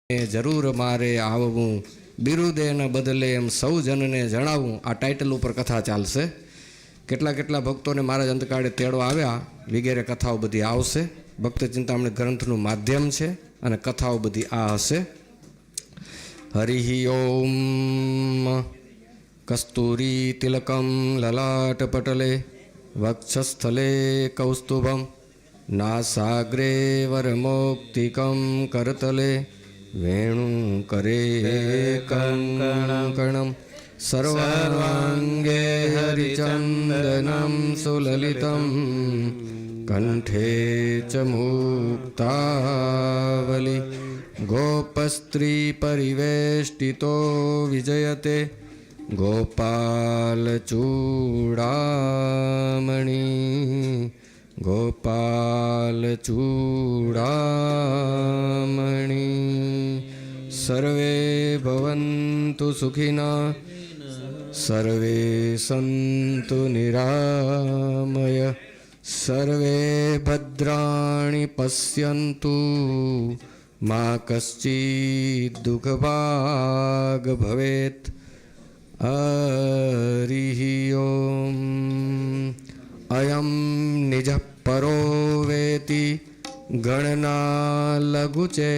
જરૂર મારે આવવું, બિરુદે ન બદલે એમ સૌ જનને જણાવું. આ ટાઇટલ ઉપર કથા ચાલશે. કેટલા ભક્તોને મહારાજ અંતકાળે તેડવા આવ્યા વગેરે કથાઓ બધી આવશે. ભક્ત ચિંતામણી ગ્રંથનું માધ્યમ છે અને કથાઓ બધી આ હશે. હરિ ઓમ. કસ્તુરી તિલકમ લલાટ પટલે વક્ષસ્થલે કૌસ્તુભમ નાસાગ્રે વરમૌક્તિકમ કરતલે વેણુકરે કંકણમ સર્વાંગે હરિચંદનમ સુલલિતમ કંઠે ચ મુક્તાવલી ગોપસ્ત્રી પરિવેષ્ટિતો વિજયતે ગોપાલચૂડામણી ગોપાલચૂડામણી. સર્વે ભવન્તુ સુખિના સર્વે સંતુ નિરામય સર્વે ભદ્રાણિ પશ્યન્તુ મા કશ્ચિદ દુઃખભાગ ભવેત. હરિ ઓમ. અયમ નિજ પરો વેતિ ગણના લઘુચેતસામ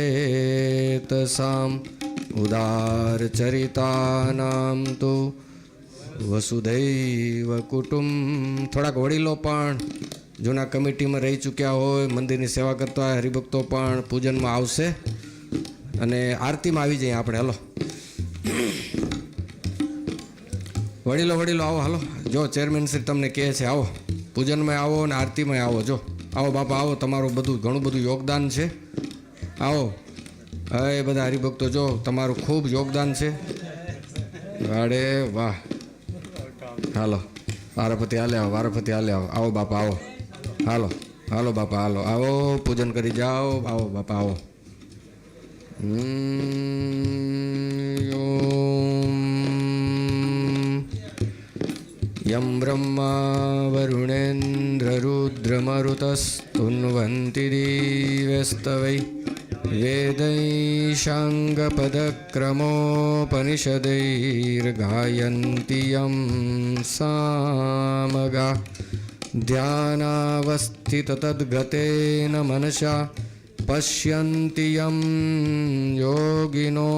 ઉદાર ચરિતાનામ તો વસુધૈવ કુટુંબ. થોડાક વડીલો પણ જૂના કમિટીમાં રહી ચૂક્યા હોય, મંદિરની સેવા કરતા હોય, હરિભક્તો પણ પૂજનમાં આવશે અને આરતીમાં આવી જઈએ આપણે. હલો વડીલો આવો. હાલો, જો ચેરમેન શ્રી તમને કહે છે આવો, પૂજનમાં આવો અને આરતીમાં આવો. જો આવો બાપા, આવો. તમારું ઘણું બધું યોગદાન છે. આવો એ બધા હરિભક્તો, જો તમારું ખૂબ યોગદાન છે. અરે વાહ. હાલો વારાફતી હાલે આવો, વારાફતી હાલે આવો. આવો બાપા આવો. હાલો બાપા હાલો, આવો પૂજન કરી જાઓ. આવો બાપા આવો. યમ બ્રહ્મા વરુણેન્દ્ર રુદ્રમરુતસ્તુન્વન્તિ દિવ્યસ્તવૈ વેદૈશાંગપદક્રમોપનિષદૈર્ગાયન્તિ યમ સામગા ધ્યાનાવસ્થિત તદ્ગતેન મનસા પશ્યન્તિ યમ યોગિનો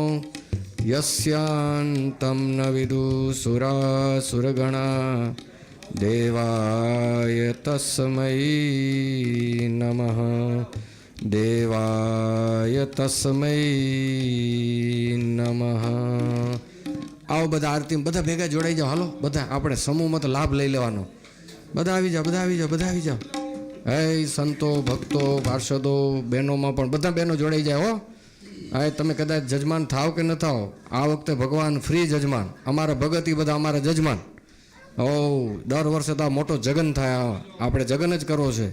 યસ્યાન્તં ન વિદુસુરાસુરગણા દેવાય તસ્મૈ નમઃ. દેવાય તસ્મૈ નમઃ. આવો બધા આરતી બધા ભેગા જોડાઈ જાઓ. હાલો બધા આપણે સમૂહમાં તો લાભ લઈ લેવાનો. બધા આવી જાઓ. હે સંતો ભક્તો પાર્ષદો બહેનોમાં પણ બધા બહેનો જોડાઈ જાય. હો હા, તમે કદાચ જજમાન થાવ કે ન થાવ, આ વખતે ભગવાન ફ્રી જજમાન. અમારા ભગત બધા અમારા જજમાન. દર વર્ષે તો આ મોટો જગન થાય. આપણે જગન જ કરવો છે,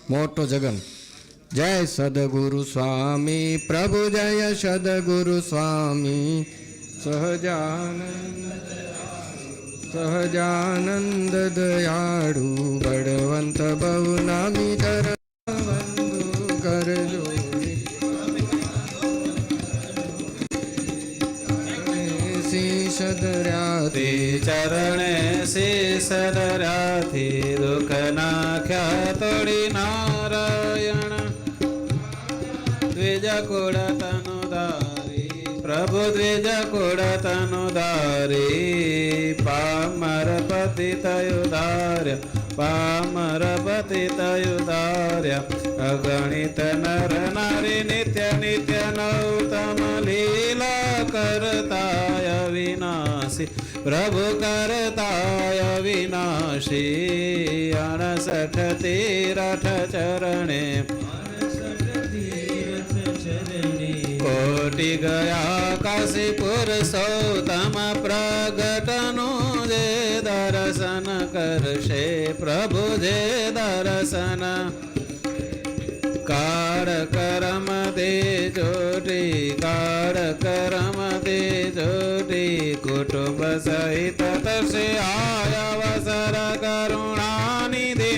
મોટો જગન. જય સદગુરુ સ્વામી પ્રભુ, જય સદગુરુ સ્વામી. સહજાનંદ દયાળુ બળવંત બહુ નામી કર કરજો. શીષધર્યાથી ચરણે શીષધર્યાથી દુઃખ નાખ્યા તોડી નારાયણ દ્વિજ કુળ તનુ ધારી પ્રભુ દ્વિજ કુળ તનુ ધારી પામર પતિતયુધાર્ય પામર પતિતયુધાર્ય અગણિત નર નારી નિત્ય નૌતમ લીલા કરતાય વિનાશી પ્રભુ કરતાય વિનાશી. 68 તીરથ ચરણે કોટિ ગયા કાશીપુર સૌતમ પ્રગટનું જે દર્શન કરશે પ્રભુ જે દર્શન. કાળ કરમ દે ચોટી કાળ કરમ દે ચોટી કુટુંબ સહિત તસે આયવસર કરુણાનિધિ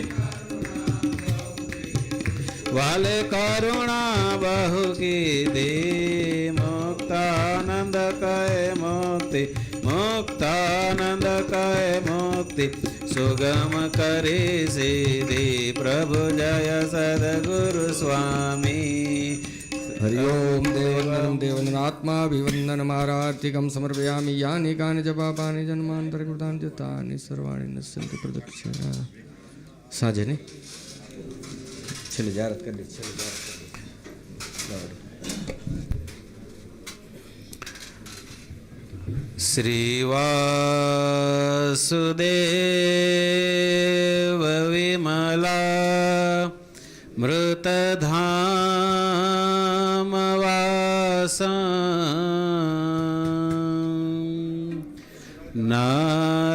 વાલે કરુણા બહુ કીધી મુક્તિ મુક્તાનંદ કહે મુક્તિ સુગમ કરી સીધી પ્રભુ જય સદગુરુ સ્વામી હરિ ઓમ દેવવંદનમ દેવવંદનાત્માભિવંદન મારાર્તિકમ સમર્પયામિ યાની કાની ચ પાપાની જન્માંતરકૃતાની ચ તાની સર્વાણી નશ્યન્તિ પ્રદક્ષિણા. સાંજે ને છેલ્લે જાહેરાત કરી દે. શ્રી વાસુદેવ વિમલા મૃતધામ વાસં નારાયણં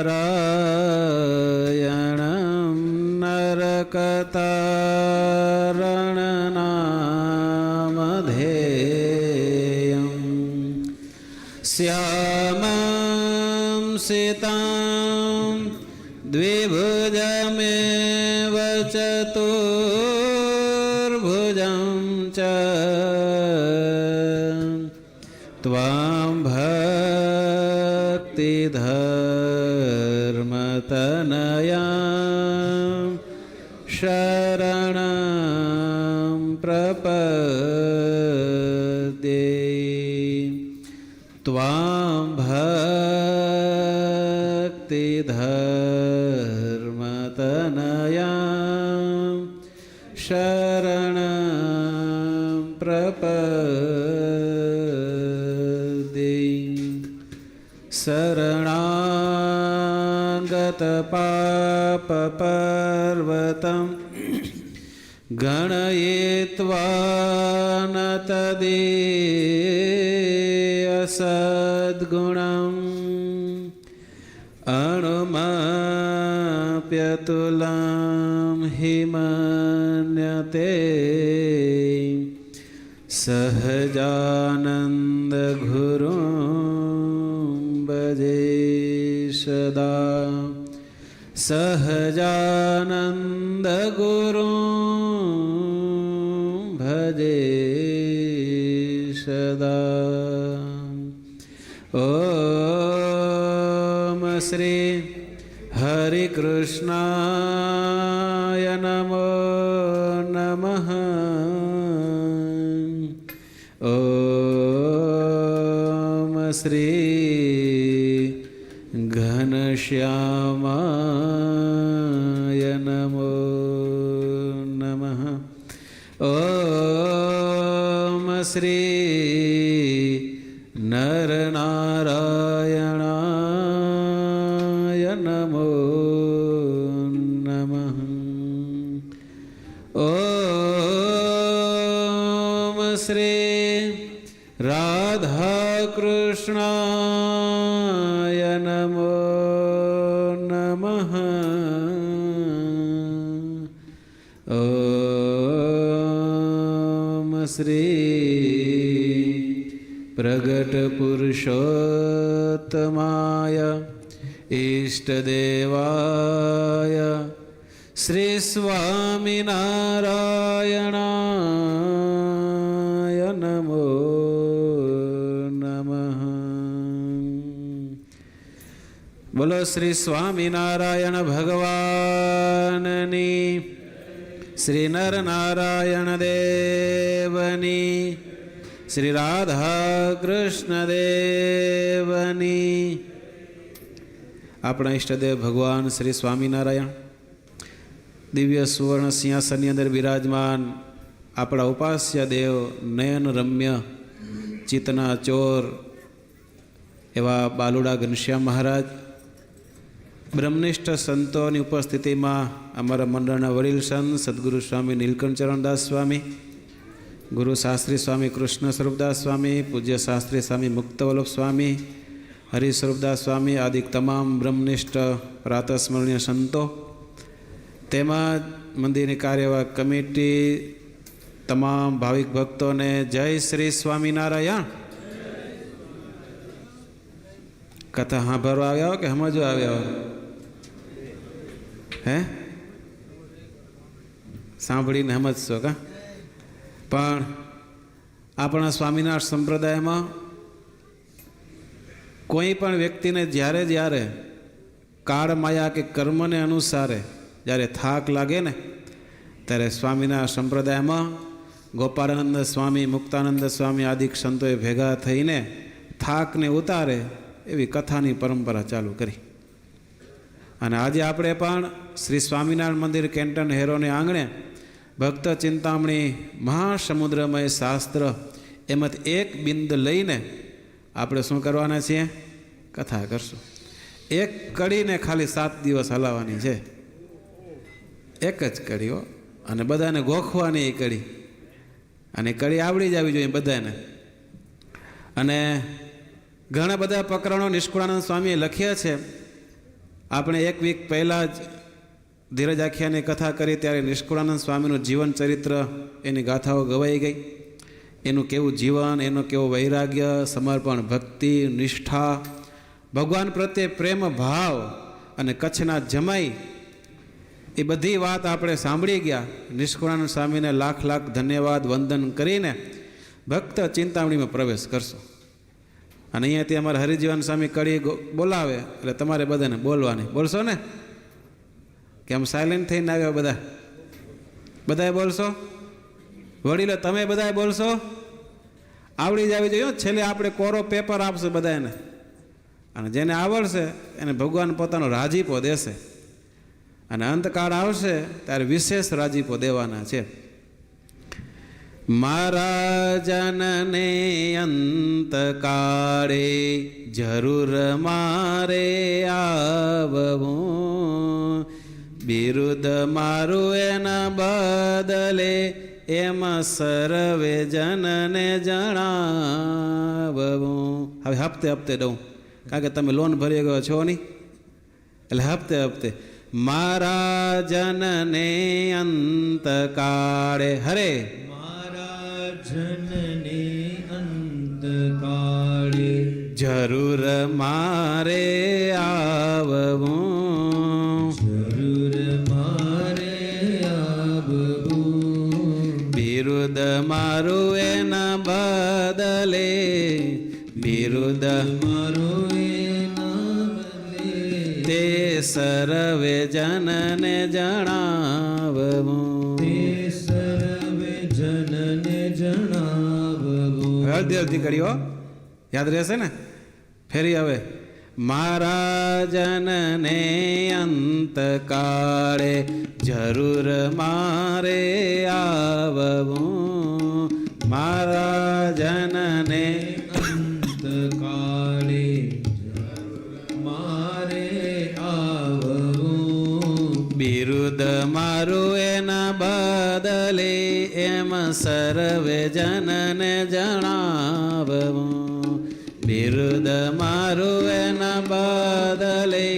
નરકતારણનામધેયં શ્યામં સિતાં દ્વિભુજમેવ ચતુર્ભુજં ચ ત્વાં ભક્તિધર્મતનયાં શરણં પ્રપદ્યે ત્વાં ભક્તિધર્મતનયાં શરણં પ્રપદ્યે શરણાગત પાપપર્વતં ગણયિત્વા ન તદીયસદ્ગુણં અણુમપ્યતુલાં હિમન્યતે સહજાનંદ ગુરું ભજે સદા સહજાનંદ ગુરું ભજે સદા. ઓમ શ્રી હરિ કૃષ્ણાય નમો નમઃ. ઓમ શ્રી ઘનશ્યામાય નમો નમઃ. ઓમ શ્રી નરનારાયણાય નમો નમઃ. ઓમ શ્રી રાધાકૃષ્ણાય નમો નમઃ. ઓમ શ્રી પ્રગટ પુરુષોત્તમાય ઈષ્ટદેવાય શ્રી સ્વામિનારાયણાય નમો નમઃ. બોલો શ્રી સ્વામિનારાયણ ભગવાનની, શ્રી નરનારાયણ દેવની, શ્રી રાધા કૃષ્ણ દેવની. આપણા ઈષ્ટદેવ ભગવાન શ્રી સ્વામિનારાયણ દિવ્ય સુવર્ણ સિંહાસનની અંદર બિરાજમાન આપણા ઉપાસ્ય દેવ, નયન રમ્ય, ચિત્તના ચોર એવા બાલુડા ઘનશ્યામ મહારાજ, બ્રહ્મનિષ્ઠ સંતોની ઉપસ્થિતિમાં અમારા મંડળના વડીલ સંત સદગુરુ સ્વામી નીલકંઠ ચરણદાસ સ્વામી, ગુરુ શાસ્ત્રી સ્વામી કૃષ્ણ સ્વરૂપદાસ સ્વામી, પૂજ્ય શાસ્ત્રી સ્વામી મુક્તવલ્લભ સ્વામી, હરિ સ્વરૂપદાસ સ્વામી આદિ તમામ બ્રહ્મનિષ્ઠ પ્રાતસ્મરણીય સંતો, તેમજ મંદિરની કાર્યવાહક કમિટી, તમામ ભાવિક ભક્તોને જય શ્રી સ્વામિનારાયણ. કથા સાંભળવા આવ્યા હો કે સમજવા આવ્યા હો? હે, સાંભળીને સમજશો કા? પણ આપણા સ્વામિનારાયણ સંપ્રદાયમાં કોઈ પણ વ્યક્તિને જ્યારે જ્યારે કાળ માયા કે કર્મને અનુસારે જ્યારે થાક લાગે ને ત્યારે સ્વામીના સંપ્રદાયમાં ગોપાળાનંદ સ્વામી, મુક્તાનંદ સ્વામી આદિ સંતોએ ભેગા થઈને થાકને ઉતારે એવી કથાની પરંપરા ચાલુ કરી. અને આજે આપણે પણ શ્રી સ્વામિનારાયણ મંદિર કેન્ટન હેરોને આંગણે ભક્ત ચિંતામણી મહાસમુદ્રમય શાસ્ત્ર એમાંથી એક બિંદ લઈને આપણે શું કરવાના છીએ? કથા કરશું. એક કડીને ખાલી 7 દિવસ હલાવવાની છે. એક જ કડીઓ, અને બધાને ગોખવાની એ કડી, અને કડી આવડી જ આવી જોઈએ બધાને. અને ઘણા બધા પ્રકરણો નિષ્કુળાનંદ સ્વામીએ લખ્યા છે. આપણે 1 વીક પહેલાં જ ધીરજ આખ્યાની કથા કરી ત્યારે નિષ્કુળાનંદ સ્વામીનું જીવન ચરિત્ર, એની ગાથાઓ ગવાઈ ગઈ. એનું કેવું જીવન, એનો કેવો વૈરાગ્ય, સમર્પણ, ભક્તિ, નિષ્ઠા, ભગવાન પ્રત્યે પ્રેમ ભાવ અને કચ્છના જમાઈ, એ બધી વાત આપણે સાંભળી ગયા. નિષ્કુળાનંદ સ્વામીને લાખ લાખ ધન્યવાદ વંદન કરીને ભક્ત ચિંતામણીમાં પ્રવેશ કરશો. અને અહીંયાથી અમારા હરિજીવન સ્વામી કડી બોલાવે એટલે તમારે બધાને બોલવાની. બોલશો ને? કેમ સાયલેન્ટ થઈને આવ્યા બધા? બધાએ બોલશો? વડીલો તમે બધાએ બોલશો? આવડી જ આવી જોઈએ. છેલ્લે આપણે કોરો પેપર આપશે બધાને, અને જેને આવડશે એને ભગવાન પોતાનો રાજીપો દેશે. અને અંતકાળ આવશે ત્યારે વિશેષ રાજીપો દેવાના છે. મારા જનને અંતકાળે જરૂર મારે આવવું, બિરુદ મારું એના બદલે એમ સર્વે જનને જણાવવું. હવે હપ્તે હપ્તે દઉં, કારણ કે તમે લોન ભરી ગયો છો નહીં, એટલે હપ્તે હપ્તે. મારા જનને અંતકાળે, હરે મારા જનને અંતકાળે જરૂર મારે આવવું, જરૂર મારે આવવું, બિરુદ મારું એના બદલે, બિરુદ મારું એના બદલે તે સર્વે જનને જણાવવું. તે સર્વે જનને જણાવવું. હળદી હળદી કરીઓ યાદ રહેશે ને? ફેરી હવે. મારા જનને અંતકાળે જરૂર મારે આવવું, મારા જનને અંતકાળે મારે આવવું, બિરુદ મારું એના બદલે એમ સર્વે જનને જણાવવું, બિરુદ મારું એના બદલે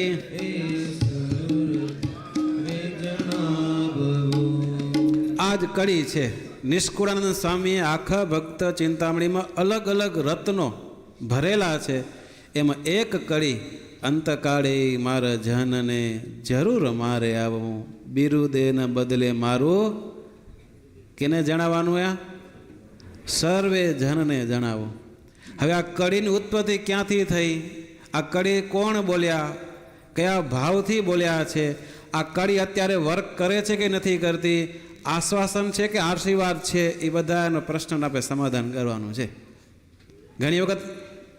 આ જ કડી છે. નિષ્કુળાનંદ સ્વામીએ આખા ભક્ત ચિંતામણીમાં અલગ અલગ રત્નો ભરેલા છે. એમાં એક કડી અંતકાળે મારા જનને જરૂર મારે આવવું, બિરુદેના બદલે મારું કેને જણાવવાનું? આ સર્વે જનને જણાવો. હવે આ કડીની ઉત્પત્તિ ક્યાંથી થઈ? આ કડી કોણ બોલ્યા? કયા ભાવથી બોલ્યા છે? આ કડી અત્યારે વર્ક કરે છે કે નથી કરતી? આશ્વાસન છે કે આશીર્વાદ છે? એ બધાનો પ્રશ્નનું આપણે સમાધાન કરવાનું છે. ઘણી વખત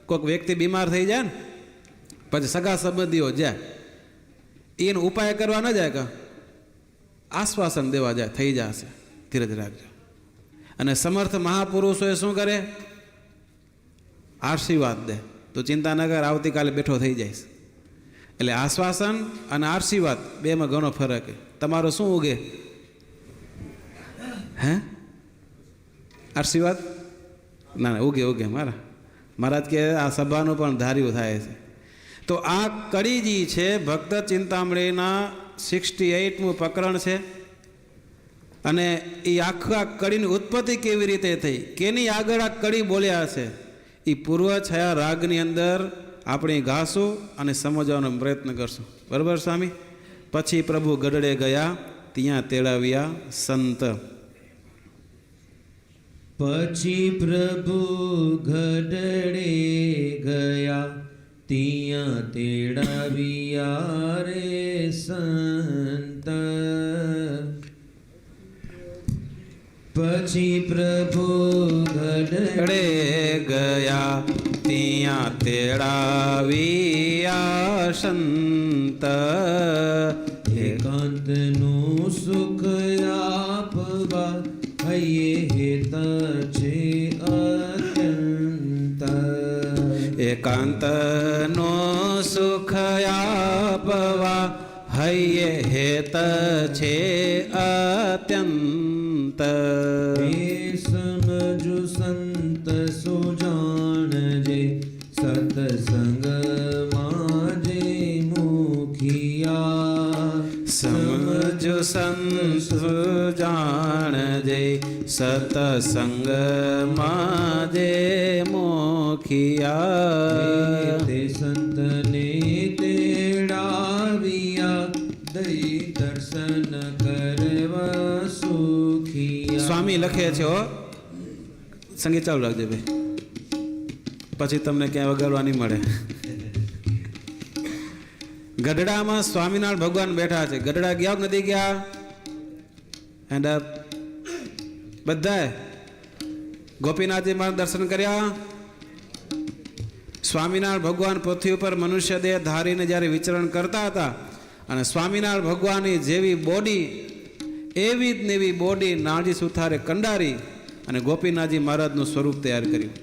કોઈક વ્યક્તિ બીમાર થઈ જાય ને, પછી સગા સંબંધીઓ જાય, એનો ઉપાય કરવા ન જાય, કે આશ્વાસન દેવા જાય, થઈ જશે, ધીરજ રાખજો. અને સમર્થ મહાપુરુષોએ શું કરે? આશીર્વાદ દે, તો ચિંતા ન કર, આવતીકાલે બેઠો થઈ જઈશ. એટલે આશ્વાસન અને આશીર્વાદ બેમાં ઘણો ફરક. તમારો શું ઉગે? હે? આશીર્વાદ ના ના, ઉગે ઉગે મારા મહારાજ કે આ સભાનું પણ ધાર્યું થાય છે. તો આ કડીજી છે ભક્ત ચિંતામણીના 68મું પ્રકરણ છે. અને એ આખા કડીની ઉત્પત્તિ કેવી રીતે થઈ, કેની આગળ આ કડી બોલ્યા છે, એ પૂર્વ છાયા રાગની અંદર આપણે ગાશું અને સમજવાનો પ્રયત્ન કરશું. બરાબર સ્વામી? પછી પ્રભુ ગઢડે ગયા, ત્યાં તેડાવ્યા સંત. પછી પ્રભુ ગઢડે ગયા, તિયા તેડાવ્યા રે સંત પછી પ્રભુ ગઢડે ગયા ત્યાં તેડાવ્યા સંત એકાંતનું સુખ આપવા હૈયે હેત છે અત્યંત એકાંતનો સુખ આપવા હૈયે હેત છે અત્યંત એ સમજુ સંત સુજાણજે સત્સંગમાં જે મુખિયા સમજો સંત જાણજે સતસંગમાં જે મોખિયા તે સંતને તેડાવ્યા દઈ દર્શન કરવા સુખિયા. સ્વામી લખે છે હો, સંગીત ચાલુ રાખજો ભાઈ, પછી તમને ક્યાંય વગાડવા નહીં મળે. ગઢડામાં સ્વામિનારાયણ ભગવાન બેઠા છે. ગઢડા ગયા નથી ગયા? એન્ડ બધાએ ગોપીનાથજી મહારાજ દર્શન કર્યા. સ્વામિનારાયણ ભગવાન પૃથ્વી ઉપર મનુષ્ય દેહ ધારીને જ્યારે વિચરણ કરતા હતા અને સ્વામિનારાયણ ભગવાનની જેવી બોડી એવી જ નેવી બોડી નાળજી સુથારે કંડારી અને ગોપીનાથજી મહારાજનું સ્વરૂપ તૈયાર કર્યું.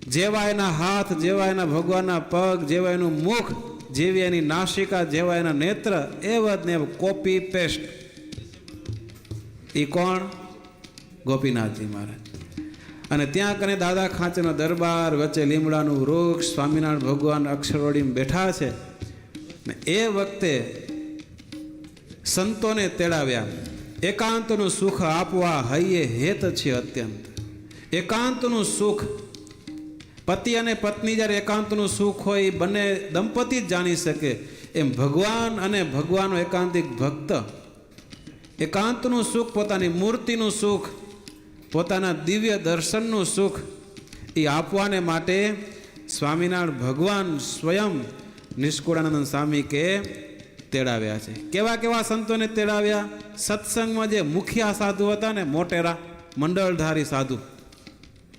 જેવા એના હાથ, જેવા એના ભગવાનના પગ, જેવા એનું મુખ, જેવી એની નાસિકા, જેવા એના નેત્ર, એવા જ ને કોપી પેસ્ટ. એ કોણ? ગોપીનાથજી મહારાજ. અને ત્યાં કને દાદા ખાંચનો દરબાર, વચ્ચે લીમડાનું વૃક્ષ, સ્વામિનારાયણ ભગવાન અક્ષરવડીમાં બેઠા છે. ને એ વખતે સંતોને તેડાવ્યા. એકાંતનું સુખ આપવા હૈયે હેત છે અત્યંત. એકાંતનું સુખ, પતિ અને પત્ની જ્યારે એકાંતનું સુખ હોય એ બંને દંપતી જ જાણી શકે. એમ ભગવાન અને ભગવાનનો એકાંતિક ભક્ત એકાંતનું સુખ, પોતાની મૂર્તિનું સુખ, પોતાના દિવ્ય દર્શનનું સુખ એ આપવાને માટે સ્વામિનારાયણ ભગવાન સ્વયં નિષ્કુળાનંદ સ્વામી કે તેડાવ્યા છે. કેવા કેવા સંતોને તેડાવ્યા? સત્સંગમાં જે મુખિયા સાધુ હતા ને, મોટેરા મંડળધારી સાધુ,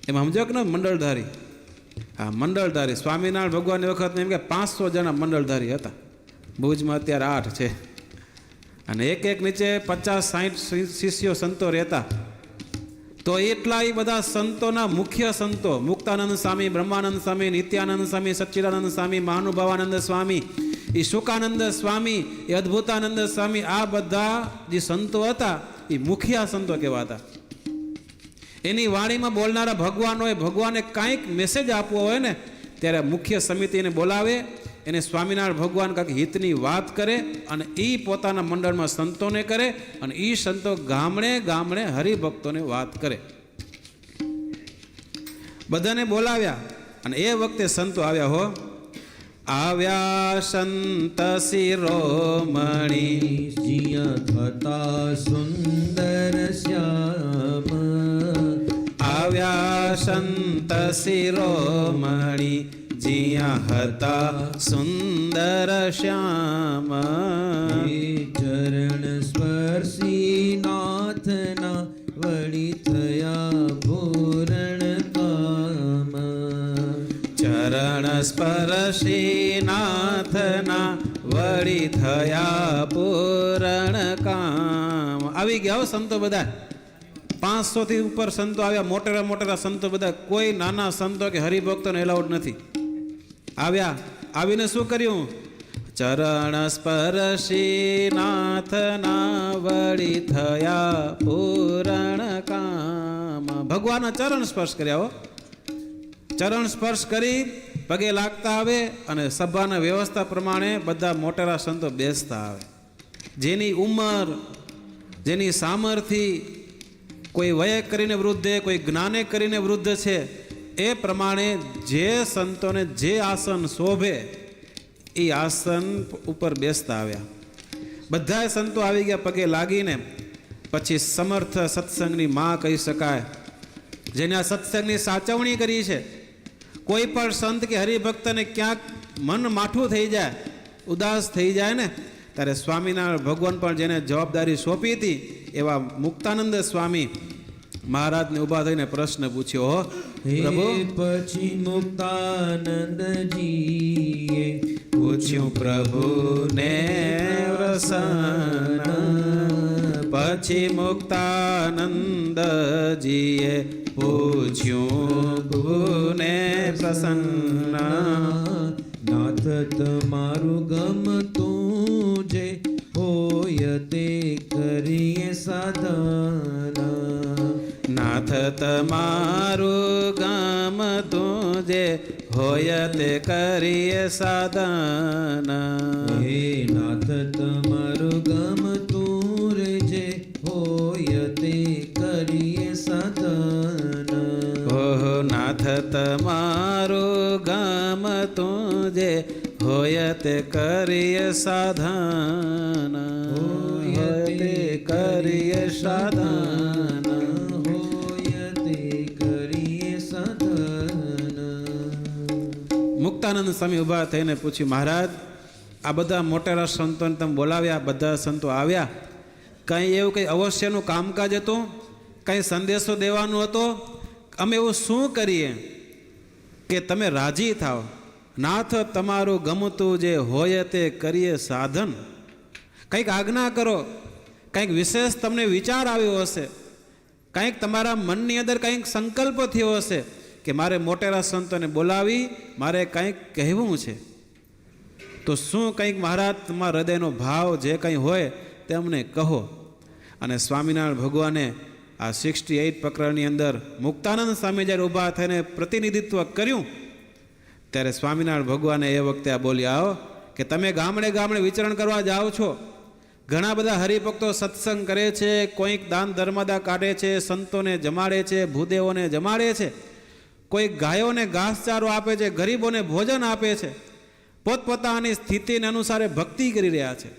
એમાં સમજો કે ને મંડળધારી? હા, મંડળધારી. સ્વામિનારાયણ ભગવાનની વખત એમ કે 500 જણા મંડળધારી હતા. ભુજમાં અત્યારે 8 છે અને એક એક નીચે 50-60 શિષ્યો સંતો રહેતા. તો એટલા એ બધા સંતોના મુખ્ય સંતો મુક્તાનંદ સ્વામી, બ્રહ્માનંદ સ્વામી, નિત્યાનંદ સ્વામી, સચ્ચિદાનંદ સ્વામી, મહાનુભાવાનંદ સ્વામી, એ શુકાનંદ સ્વામી, એ અદ્ભુતાનંદ સ્વામી, આ બધા જે સંતો હતા એ મુખિયા સંતો કહેવાતા. એની વાણીમાં બોલનારા ભગવાન હોય, ભગવાને કાંઈક મેસેજ આપવો હોય ને ત્યારે મુખ્ય સમિતિને બોલાવે, એને સ્વામિનારાયણ ભગવાન કાંઈક હિતની વાત કરે અને એ પોતાના મંડળમાં સંતોને કરે અને એ સંતો ગામડે ગામડે હરિભક્તોને વાત કરે. બધાને બોલાવ્યા અને એ વખતે સંતો આવ્યા હો. આવ્યા સંત શિરોમણી, જીયા થતા સુંદર શ્યામ. આવ્યા સંત શિરોમણી, જીયા હતા સુંદર શ્યામ. ચરણ સ્પર્શી નાથના વળી થયા પૂરણ કામ. ચરણ સ્પર્શી નાથના વળી થયા પૂરણ કામ. આવી ગયા હો સંતો બધા. 500 થી ઉપર સંતો આવ્યા. મોટેરા મોટેરા સંતો બધા. કોઈ નાના સંતો કે હરિભક્તોને એલાઉડ નથી. આવ્યા, આવીને શું કર્યું? ચરણ સ્પર્શી નાથના વળી થયા પૂરણ કામ. ભગવાનના ચરણ સ્પર્શ કર્યા હો. ચરણ સ્પર્શ કરી પગે લાગતા આવે અને સભાના વ્યવસ્થા પ્રમાણે બધા મોટેરા સંતો બેસતા આવે. જેની ઉંમર, જેની સામર્થ્ય, કોઈ વયે કરીને વૃદ્ધ, કોઈ જ્ઞાને કરીને વૃદ્ધ છે, એ પ્રમાણે જે સંતોને જે આસન શોભે એ આસન ઉપર બેસતા આવ્યા. બધા સંતો આવી ગયા પગે લાગીને. પછી સમર્થ સત્સંગની માં કહી શકાય, જેને આ સત્સંગની સાચવણી કરી છે. કોઈ પણ સંત કે હરિભક્તને ક્યાંક મન માઠું થઈ જાય, ઉદાસ થઈ જાય ને, ત્યારે સ્વામિનારાયણ ભગવાન પણ જેને જવાબદારી સોંપી હતી એવા મુક્તાનંદ સ્વામી મહારાજને ઊભા થઈને પ્રશ્ન પૂછ્યો, હો પ્રભુ. હે પછી મુક્તાનંદજીએ પૂછ્યું પ્રભુને પ્રસન્ન, પછી મુક્તાનંદજીએ પૂછ્યું પ્રભુને પ્રસન્ન. નાથ તમારું ગમતું જે હોય તે કરીએ સાધન. નાથ તમારું ગમતું જે હોય તે કરીએ સાધન. હે નાથ તમારું ગમતું રે જે હોય તે કરીએ સાધન. ઓહો નાથ તમારું ગમતું જે હોય તે કરીએ સાધન. હોય તે કરીએ સાધન. હોય તે કરીએ સાધન. મુક્તાનંદ સ્વામી ઊભા થઈને પૂછ્યું, મહારાજ આ બધા મોટેરા સંતોને તમે બોલાવ્યા, બધા સંતો આવ્યા, કંઈ એવું કંઈ અવશ્યનું કામકાજ હતું, કંઈ સંદેશો દેવાનો હતો? અમે એવું શું કરીએ કે તમે રાજી થાવ? નાથ તમારું ગમતું જે હોય તે કરીએ સાધન. કંઈક આજ્ઞા કરો, કંઈક વિશેષ તમને વિચાર આવ્યો હશે, કંઈક તમારા મનની અંદર કંઈક સંકલ્પ થયો હશે કે મારે મોટેરા સંતોને બોલાવી મારે કંઈક કહેવું છે. તો શું કંઈક મહારાજ તમારા હૃદયનો ભાવ જે કંઈ હોય તે અમને કહો. અને સ્વામિનારાયણ ભગવાને આ 68 પ્રકરણની અંદર મુક્તાનંદ સ્વામી જ્યારે ઊભા થઈને પ્રતિનિધિત્વ કર્યું ત્યારે સ્વામિનારાયણ ભગવાને એ વખતે આ બોલ્યા, આવો કે તમે ગામડે ગામડે વિચરણ કરવા જાઓ છો, ઘણા બધા હરિભક્તો સત્સંગ કરે છે, કોઈક દાન ધર્મદા કાઢે છે, સંતોને જમાડે છે, ભૂદેવોને જમાડે છે, કોઈક ગાયોને ઘાસચારો આપે છે, ગરીબોને ભોજન આપે છે, પોતપોતાની સ્થિતિને અનુસારે ભક્તિ કરી રહ્યા છે.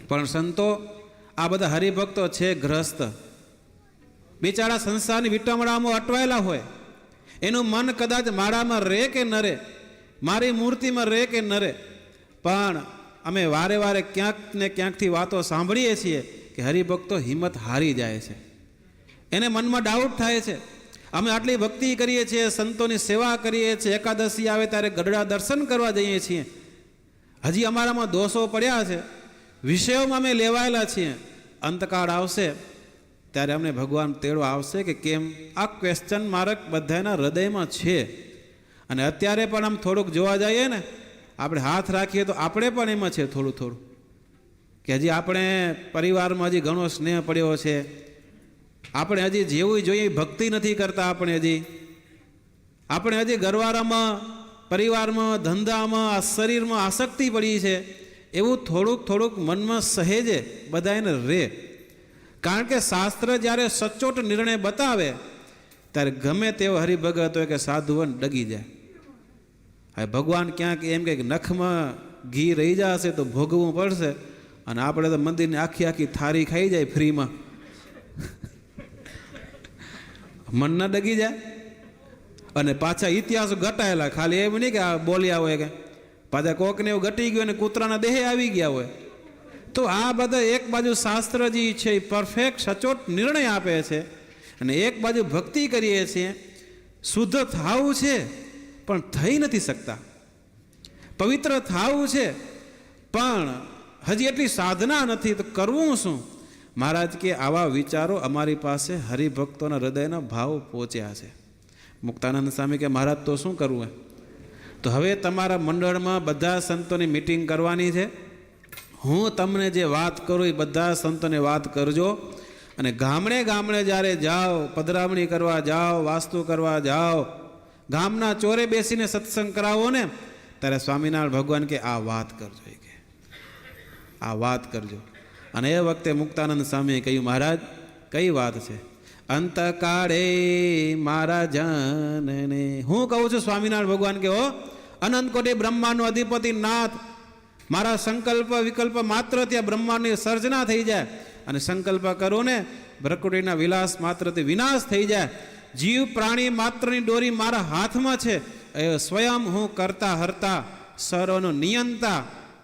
પણ સંતો આ બધા હરિભક્તો છે ગ્રસ્ત, બિચારા સંસારની વિટમણામાં અટવાયેલા હોય, એનું મન કદાચ માળામાં રહે કે ન રહે, મારી મૂર્તિમાં રહે કે ન રહે. પણ અમે વારે વારે ક્યાંક ને ક્યાંકથી વાતો સાંભળીએ છીએ કે હરિભક્તો હિંમત હારી જાય છે, એને મનમાં ડાઉટ થાય છે. અમે આટલી ભક્તિ કરીએ છીએ, સંતોની સેવા કરીએ છીએ, એકાદશી આવે ત્યારે ગઢડા દર્શન કરવા જઈએ છીએ, હજી અમારામાં દોષો પડ્યા છે, વિષયોમાં અમે લેવાયેલા છીએ. અંતકાળ આવશે ત્યારે અમને ભગવાન તેડો આવશે કે કેમ? આ ક્વેશ્ચન માર્ક બધાના હૃદયમાં છે. અને અત્યારે પણ આમ થોડુંક જોવા જઈએ ને, આપણે હાથ રાખીએ તો આપણે પણ એમાં છે થોડું થોડું કે હજી આપણે પરિવારમાં હજી ઘણો સ્નેહ પડ્યો છે, આપણે હજી જેવું જોઈએ ભક્તિ નથી કરતા, આપણે હજી ઘરવાળામાં, પરિવારમાં, ધંધામાં, આ શરીરમાં આસક્તિ પડી છે. એવું થોડુંક થોડુંક મનમાં સહેજે બધાને રહે. કારણ કે શાસ્ત્ર જ્યારે સચોટ નિર્ણય બતાવે ત્યારે ગમે તેવો હરિભગત હોય કે સાધુવન ડગી જાય. હવે ભગવાન ક્યાંક એમ કે નખમાં ઘી રહી જશે તો ભોગવવું પડશે, અને આપણે તો મંદિરની આખી આખી થાળી ખાઈ જાય ફ્રીમાં. મન ના ડગી જાય. અને પાછા ઇતિહાસો ઘટાયેલા, ખાલી એમ નહીં કે આ બોલ્યા હોય કે પાછા કોકને એવું ઘટી ગયું અને કૂતરાના દેહે આવી ગયા હોય. તો આ બધા એક બાજુ શાસ્ત્રજી છે એ પરફેક્ટ સચોટ નિર્ણય આપે છે, અને એક બાજુ ભક્તિ કરીએ છીએ, શુદ્ધ થાવું છે પણ થઈ નથી શકતા, પવિત્ર થાવું છે પણ હજી એટલી સાધના નથી, તો કરવું શું? મહારાજ કે આવા વિચારો અમારી પાસે હરિભક્તોના હૃદયના ભાવ પહોંચ્યા છે. મુક્તાનંદ સ્વામી કે મહારાજ તો શું કરવું? તો હવે તમારા મંડળમાં બધા સંતોની મિટિંગ કરવાની છે. હું તમને જે વાત કરું એ બધા સંતોને વાત કરજો, અને ગામડે ગામડે જ્યારે જાઓ, પધરામણી કરવા જાઓ, વાસ્તુ કરવા જાઓ, ગામના ચોરે બેસીને સત્સંગ કરાવો ને, ત્યારે સ્વામિનારાયણ ભગવાન કે આ વાત કરજો, કે આ વાત કરજો. અને એ વખતે મુક્તાનંદ સ્વામીએ કહ્યું, મહારાજ કઈ વાત છે? અંતકાળે મારા જનને, હું કહું છું સ્વામિનારાયણ ભગવાન કે હો અનંત કોટી બ્રહ્માંડનો અધિપતિ નાથ, મારા સંકલ્પ વિકલ્પ માત્ર ત્યાં બ્રહ્માંડની સર્જના થઈ જાય, અને સંકલ્પ કરો ને પ્રકૃતિના વિલાસ માત્રથી વિનાશ થઈ જાય. જીવ પ્રાણી માત્રની દોરી મારા હાથમાં છે, એ સ્વયં હું કરતા હરતા સર્વનો નિયંતા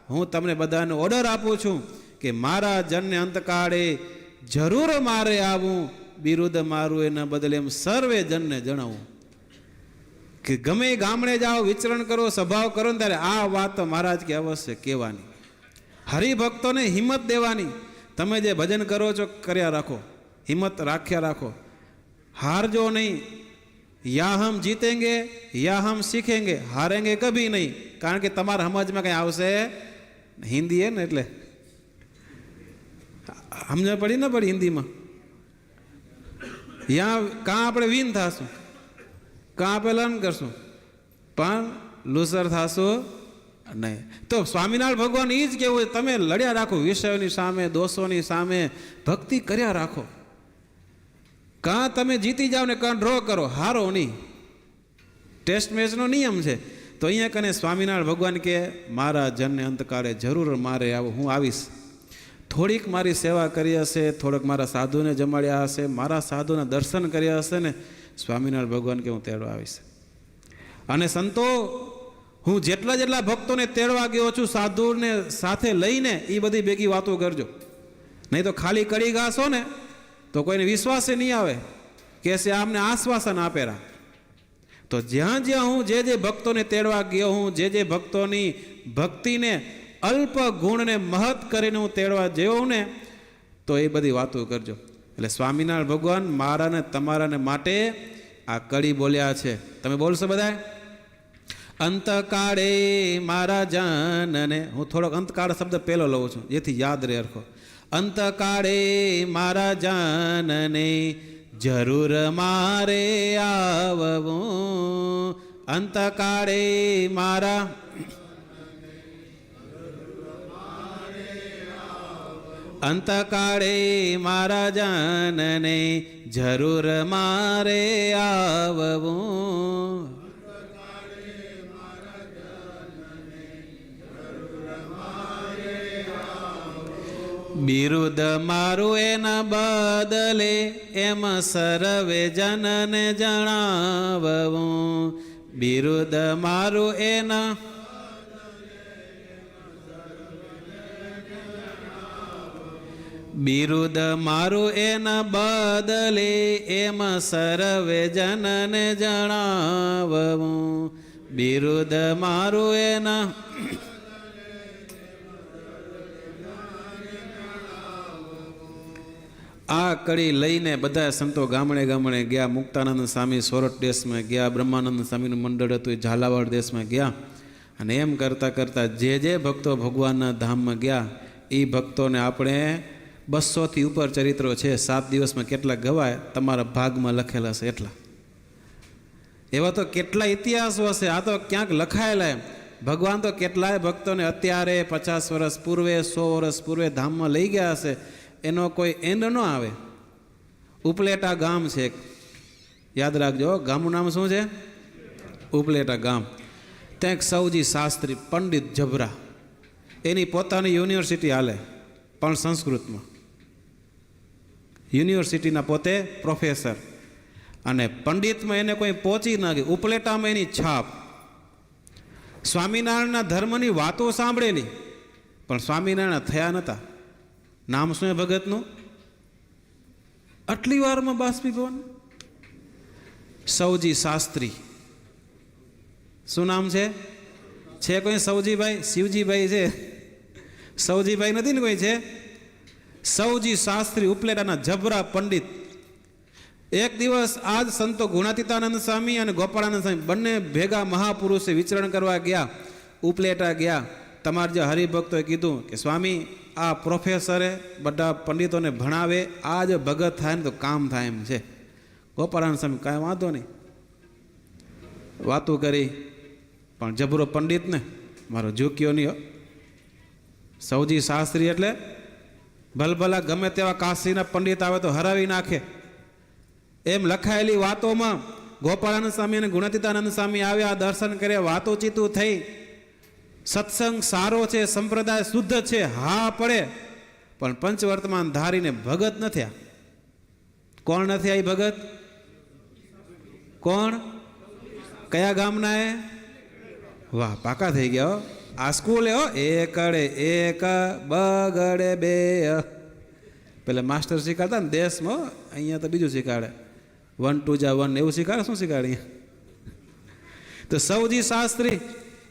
હું તમને બધાને ઓર્ડર આપું છું કે મારા જનને અંતકાળે જરૂર મારે આવું, બિરુદ મારું એના બદલે એમ સર્વે જનને જણાવું. કે ગમે ગામડે જાઓ, વિચરણ કરો, સભાઓ કરો ને ત્યારે આ વાત તો મહારાજ કે અવશ્ય કહેવાની. હરિભક્તોને હિંમત દેવાની. તમે જે ભજન કરો છો કર્યા રાખો, હિંમત રાખ્યા રાખો, હારજો નહીં. યા હમ જીતેંગે યા હમ શીખેંગે, હારેંગે કભી નહીં. કારણ કે તમારા સમજમાં કંઈ આવશે હિન્દી હે ને, એટલે સમજ પડી ન પડી હિન્દીમાં. યા કાં આપણે વિન થશું, કાં આપણે લર્ન કરશું, પણ લૂઝર થશું નહીં. તો સ્વામિનારાયણ ભગવાન એ જ કહેવું, તમે લડ્યા રાખો વિષયોની સામે, દોષોની સામે, ભક્તિ કર્યા રાખો. કાં તમે જીતી જાઓ ને કાં ડ્રો કરો, હારો નહીં. ટેસ્ટ મેચનો નિયમ છે. તો અહીંયા કને સ્વામિનારાયણ ભગવાન કે મારા જનને અંતકાળે જરૂર મારે આવું, હું આવીશ. થોડીક મારી સેવા કરી હશે, થોડોક મારા સાધુને જમાડ્યા હશે, મારા સાધુના દર્શન કર્યા હશે ને, સ્વામિનારાયણ ભગવાન કે હું તેડવા આવીશ. અને સંતો, હું જેટલા જેટલા ભક્તોને તેડવા ગયો છું સાધુને સાથે લઈને, એ બધી ભેગી વાતો કરજો. નહીં તો ખાલી કડી ઘાસો ને તો કોઈને વિશ્વાસે નહીં આવે કે છે આમને આશ્વાસન આપેલા. તો જ્યાં જ્યાં હું જે ભક્તોને તેડવા ગયો હું, જે ભક્તોની ભક્તિને અલ્પ ગુણને મહત કરીને હું તેડવા જેવો ને, તો એ બધી વાતો કરજો. એટલે સ્વામિનારાયણ ભગવાન મારાને તમારાને માટે આ કડી બોલ્યા છે. તમે બોલશો બધા? અંતકાળે મારા જાનને, હું થોડોક અંતકાળ શબ્દ પહેલો લઉં છું જેથી યાદ રહે હરખો. અંતકાળે મારા જાનને જરૂર મારે આવવું, અંતકાળે મારા અંતકાળે મારા જાનને જરૂર મારે આવવું. બિરુદ મારું એના બદલે એમ સર્વે જનને જણાવવું. બિરુદ મારું એના બિરુદ મારું એના બદલે એમ સર્વે જનને જણાવવું. બિરુદ મારું એના આ કડી લઈને બધા સંતો ગામડે ગામડે ગયા. મુક્તાનંદ સ્વામી સોરઠ દેશમાં ગયા, બ્રહ્માનંદ સ્વામીનું મંડળ હતું એ ઝાલાવાડ દેશમાં ગયા. અને એમ કરતાં કરતાં જે ભક્તો ભગવાનના ધામમાં ગયા એ ભક્તોને આપણે 200થી ઉપર ચરિત્રો છે. 7 દિવસમાં કેટલા ગવાય તમારા ભાગમાં લખેલા હશે એટલા. એવા તો કેટલા ઇતિહાસો હશે, આ તો ક્યાંક લખાયેલા. એમ ભગવાન તો કેટલાય ભક્તોને અત્યારે 50 વર્ષ પૂર્વે, 100 વર્ષ પૂર્વે ધામમાં લઈ ગયા હશે. એનો કોઈ એન્ડ ન આવે. ઉપલેટા ગામ છે, યાદ રાખજો, ગામનું નામ શું છે? ઉપલેટા ગામ. ત્યાં એક સૌજી શાસ્ત્રી પંડિત જબરા, એની પોતાની યુનિવર્સિટી હાલે પણ સંસ્કૃતમાં. યુનિવર્સિટીના પોતે પ્રોફેસર, અને પંડિતમાં એને કોઈ પહોંચી ના ગઈ. ઉપલેટામાં એની છાપ. સ્વામિનારાયણના ધર્મની વાતો સાંભળેલી પણ સ્વામિનારાયણ થયા નહોતા. નામ શું ભગતનું? આટલી વારમાં બાષ્પીભવન. સૌજી શાસ્ત્રી. શું નામ છે? કોઈ સૌજીભાઈ? શિવજીભાઈ છે, સૌજીભાઈ નથી ને કોઈ છે? સૌજી શાસ્ત્રી, ઉપલેટાના જબરા પંડિત. એક દિવસ આજ સંતો ગુણાતીતાનંદ સ્વામી અને ગોપાળાનંદ સ્વામી બંને ભેગા મહાપુરુષે વિચરણ કરવા ગયા. ઉપલેટા ગયા. તમારા જે હરિભક્તોએ કીધું કે સ્વામી આ પ્રોફેસરે બધા પંડિતોને ભણાવે, આ જ ભગત થાય ને તો કામ થાય એમ છે. ગોપાળાનંદ સ્વામી કાંઈ વાંધો નહીં, વાતો કરી. પણ જબરો પંડિત ને મારો ઝૂક્યો નહીં. સૌજી શાસ્ત્રી એટલે ભલભલા ગમે તેવા કાશીના પંડિત આવે તો હરાવી નાખે. એમ લખાયેલી વાતોમાં ગોપાળાનંદ સ્વામી અને ગુણાતીતાનંદ સ્વામી આવ્યા, દર્શન કર્યા, વાતો ચીતું થઈ. સત્સંગ સારો છે, સંપ્રદાય શુદ્ધ છે, હા પડે. પણ પંચવર્તમાન ધારીને ભગત ન થયા. કોણ નથી આ ભગત? કોણ? કયા ગામના? વાહ, પાકા થઈ ગયા હો. આ સ્કૂલે હો, એકડે એક બગડે બે. પેલા માસ્ટર શીખવાડતા ને દેશમાં, અહીંયા તો બીજું શીખવાડે. 1 2 જા 1 એવું શીખવાડે. શું શીખવાડે અહીંયા? તો સૌજી શાસ્ત્રી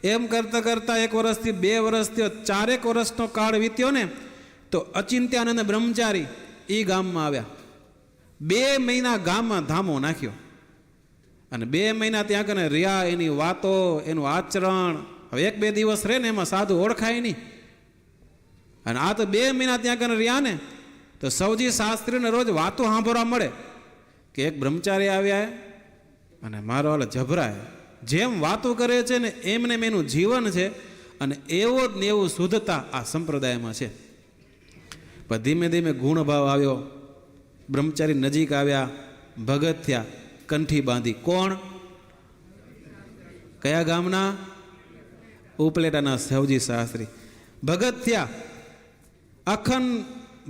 એમ કરતાં કરતાં 1 વર્ષથી 2 વર્ષથી 4 વર્ષનો કાળ વીત્યો ને, તો અચિંત્યાનંદ બ્રહ્મચારી એ ગામમાં આવ્યા. 2 મહિના ગામમાં ધામો નાખ્યો અને 2 મહિના ત્યાં કને રહ્યા. એની વાતો, એનું આચરણ. હવે 1-2 દિવસ રહે ને એમાં સાધુ ઓળખાય નહીં. અને આ તો 2 મહિના ત્યાં કને રહ્યા ને, તો સૌજી શાસ્ત્રીને રોજ વાતો સાંભળવા મળે કે એક બ્રહ્મચારી આવ્યા અને મારો હાલ જભરાય. જેમ વાતો કરે છે ને એમને એનું જીવન છે. અને એવો જ ને એવું શુદ્ધતા આ સંપ્રદાયમાં છે. પણ ધીમે ધીમે ગુણભાવ આવ્યો. બ્રહ્મચારી નજીક આવ્યા, ભગત થયા, કંઠી બાંધી. કોણ? કયા ગામના? ઉપલેટાના સૌજી શાસ્ત્રી ભગત થયા. અખંડ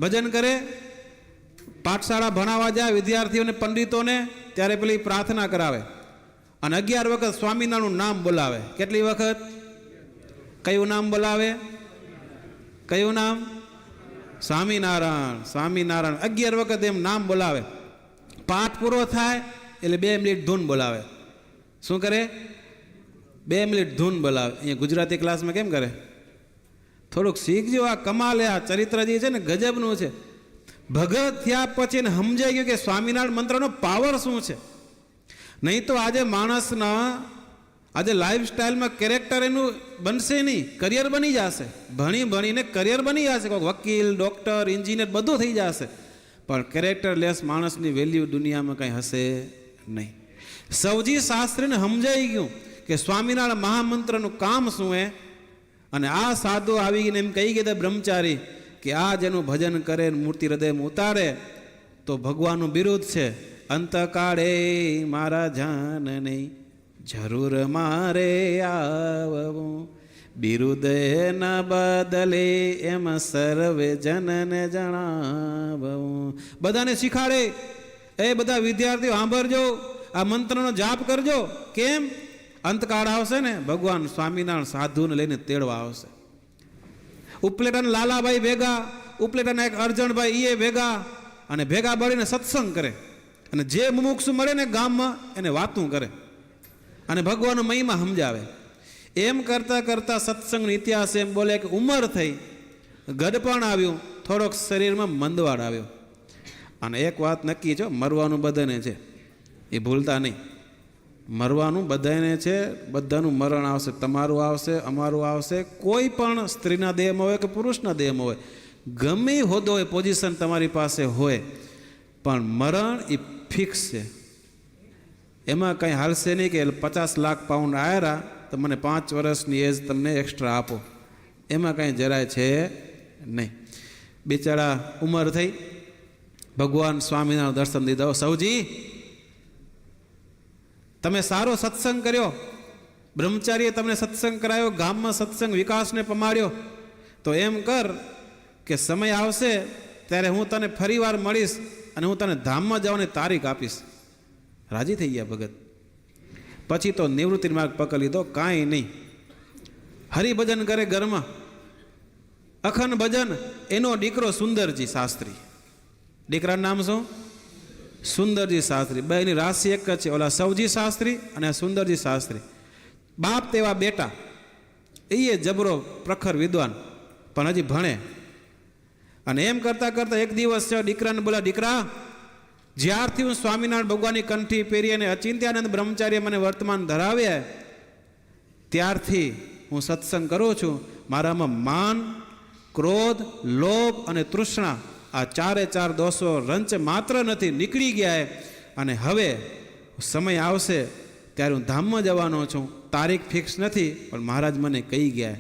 ભજન કરે, પાઠશાળા ભણાવવા જાય વિદ્યાર્થીઓને, પંડિતોને. ત્યારે પેલી પ્રાર્થના કરાવે અને 11 વખત સ્વામિનારાયણનું નામ બોલાવે. કેટલી વખત? કયું નામ બોલાવે? કયું નામ? સ્વામિનારાયણ, સ્વામિનારાયણ. 11 વખત એમ નામ બોલાવે. પાઠ પૂરો થાય એટલે 2 મિનિટ ધૂન બોલાવે. શું કરે? 2 મિનિટ ધૂન બોલાવે. અહીંયા ગુજરાતી ક્લાસમાં કેમ કરે? થોડુંક શીખજો. આ કમાલે, આ ચરિત્ર જે છે ને ગજબનું છે. ભગત થયા પછી એને સમજાઈ ગયું કે સ્વામિનારાયણ મંત્રનો પાવર શું છે. નહીં તો આજે માણસના આજે લાઈફસ્ટાઈલમાં કેરેક્ટર એનું બનશે નહીં, કરિયર બની જશે. ભણીને કરિયર બની જશે. કોઈ વકીલ, ડૉક્ટર, એન્જિનિયર બધું થઈ જશે, પણ કેરેક્ટરલેસ માણસની વેલ્યુ દુનિયામાં કંઈ હશે નહીં. સૌજી શાસ્ત્રીને સમજાઈ ગયું કે સ્વામિનારાયણ મહામંત્રનું કામ શું હે. અને આ સાધુ આવી ગઈને એમ કહી ગયા બ્રહ્મચારી કે આ જેનું ભજન કરે, મૂર્તિ હૃદયમાં ઉતારે તો ભગવાનનું બિરુદ છે. અંતકાળે મારા જાન નહીં, જરૂર મારે આવવું, બિરુદ ન બદલે એમ સર્વે જનને જણાવવું. બધાને શીખાડે. એ બધા વિદ્યાર્થીઓ સાંભળજો, આ મંત્રનો જાપ કરજો. કેમ? અંતકાળ આવશે ને, ભગવાન સ્વામિનારાયણ સાધુને લઈને તેડવા આવશે. ઉપલેટાના લાલાભાઈ ભેગા, ઉપલેટાના એક અર્જણભાઈ એ ભેગા, અને ભેગા મળીને સત્સંગ કરે. અને જે મુમુક્ષુ મળે ને ગામમાં એને વાતું કરે અને ભગવાનનો મહિમા સમજાવે. એમ કરતાં કરતાં સત્સંગનો ઇતિહાસ એમ બોલે કે ઉંમર થઈ, ગડપણ આવ્યું, થોડોક શરીરમાં મંદવાડ આવ્યો. અને એક વાત નક્કી છે, મરવાનું બધાને છે, એ ભૂલતા નહીં. મરવાનું બધાને છે, બધાનું મરણ આવશે. તમારું આવશે, અમારું આવશે. કોઈ પણ સ્ત્રીના દેહમાં હોય કે પુરુષના દેહમાં હોય, ગમે હોદ્દો હોય, પોઝિશન તમારી પાસે હોય, પણ મરણ એ ફિક્સ છે. એમાં કંઈ હાલશે નહીં કે 50 લાખ પાઉન્ડ આવ્યા તો મને 5 વર્ષની એજ તમને એક્સ્ટ્રા આપો. એમાં કંઈ જરાય છે નહીં. બિચારા ઉંમર થઈ, ભગવાન સ્વામિનારાયણ દર્શન દીધા. સૌજી, તમે સારો સત્સંગ કર્યો, બ્રહ્મચારીએ તમને સત્સંગ કરાયો, ગામમાં સત્સંગ વિકાસને પમાડ્યો. તો એમ કર કે સમય આવશે ત્યારે હું તને ફરીવાર મળીશ અને હું તને ધામમાં જવાની તારીખ આપીશ. રાજી થઈ ગયા ભગત. પછી તો નિવૃત્તિ માર્ગ પકડી લીધો. કાંઈ નહીં, હરિભજન કરે ઘરમાં, અખંડ ભજન. એનો દીકરો સુંદરજી શાસ્ત્રી. દીકરાનું નામ શું? સુંદરજી શાસ્ત્રી. બેની રાશિ એક જ છે, ઓલા સૌજી શાસ્ત્રી અને સુંદરજી શાસ્ત્રી. બાપ તેવા બેટા. એ જબરો પ્રખર વિદ્વાન, પણ હજી ભણે. અને એમ કરતાં કરતાં એક દિવસ છે, દીકરાને બોલા, દીકરા, જ્યારથી હું સ્વામિનારાયણ ભગવાનની કંઠી પહેરી અને અચિંત્યાનંદ બ્રહ્મચારીએ મને વર્તમાન ધરાવ્યા, ત્યારથી હું સત્સંગ કરું છું. મારામાં માન, ક્રોધ, લોભ અને તૃષ્ણા, આ 4 દોષો રંચ માત્ર નથી, નીકળી ગયા. અને હવે સમય આવશે ત્યારે હું ધામમાં જવાનો છું. તારીખ ફિક્સ નથી, પણ મહારાજ મને કહી ગયા.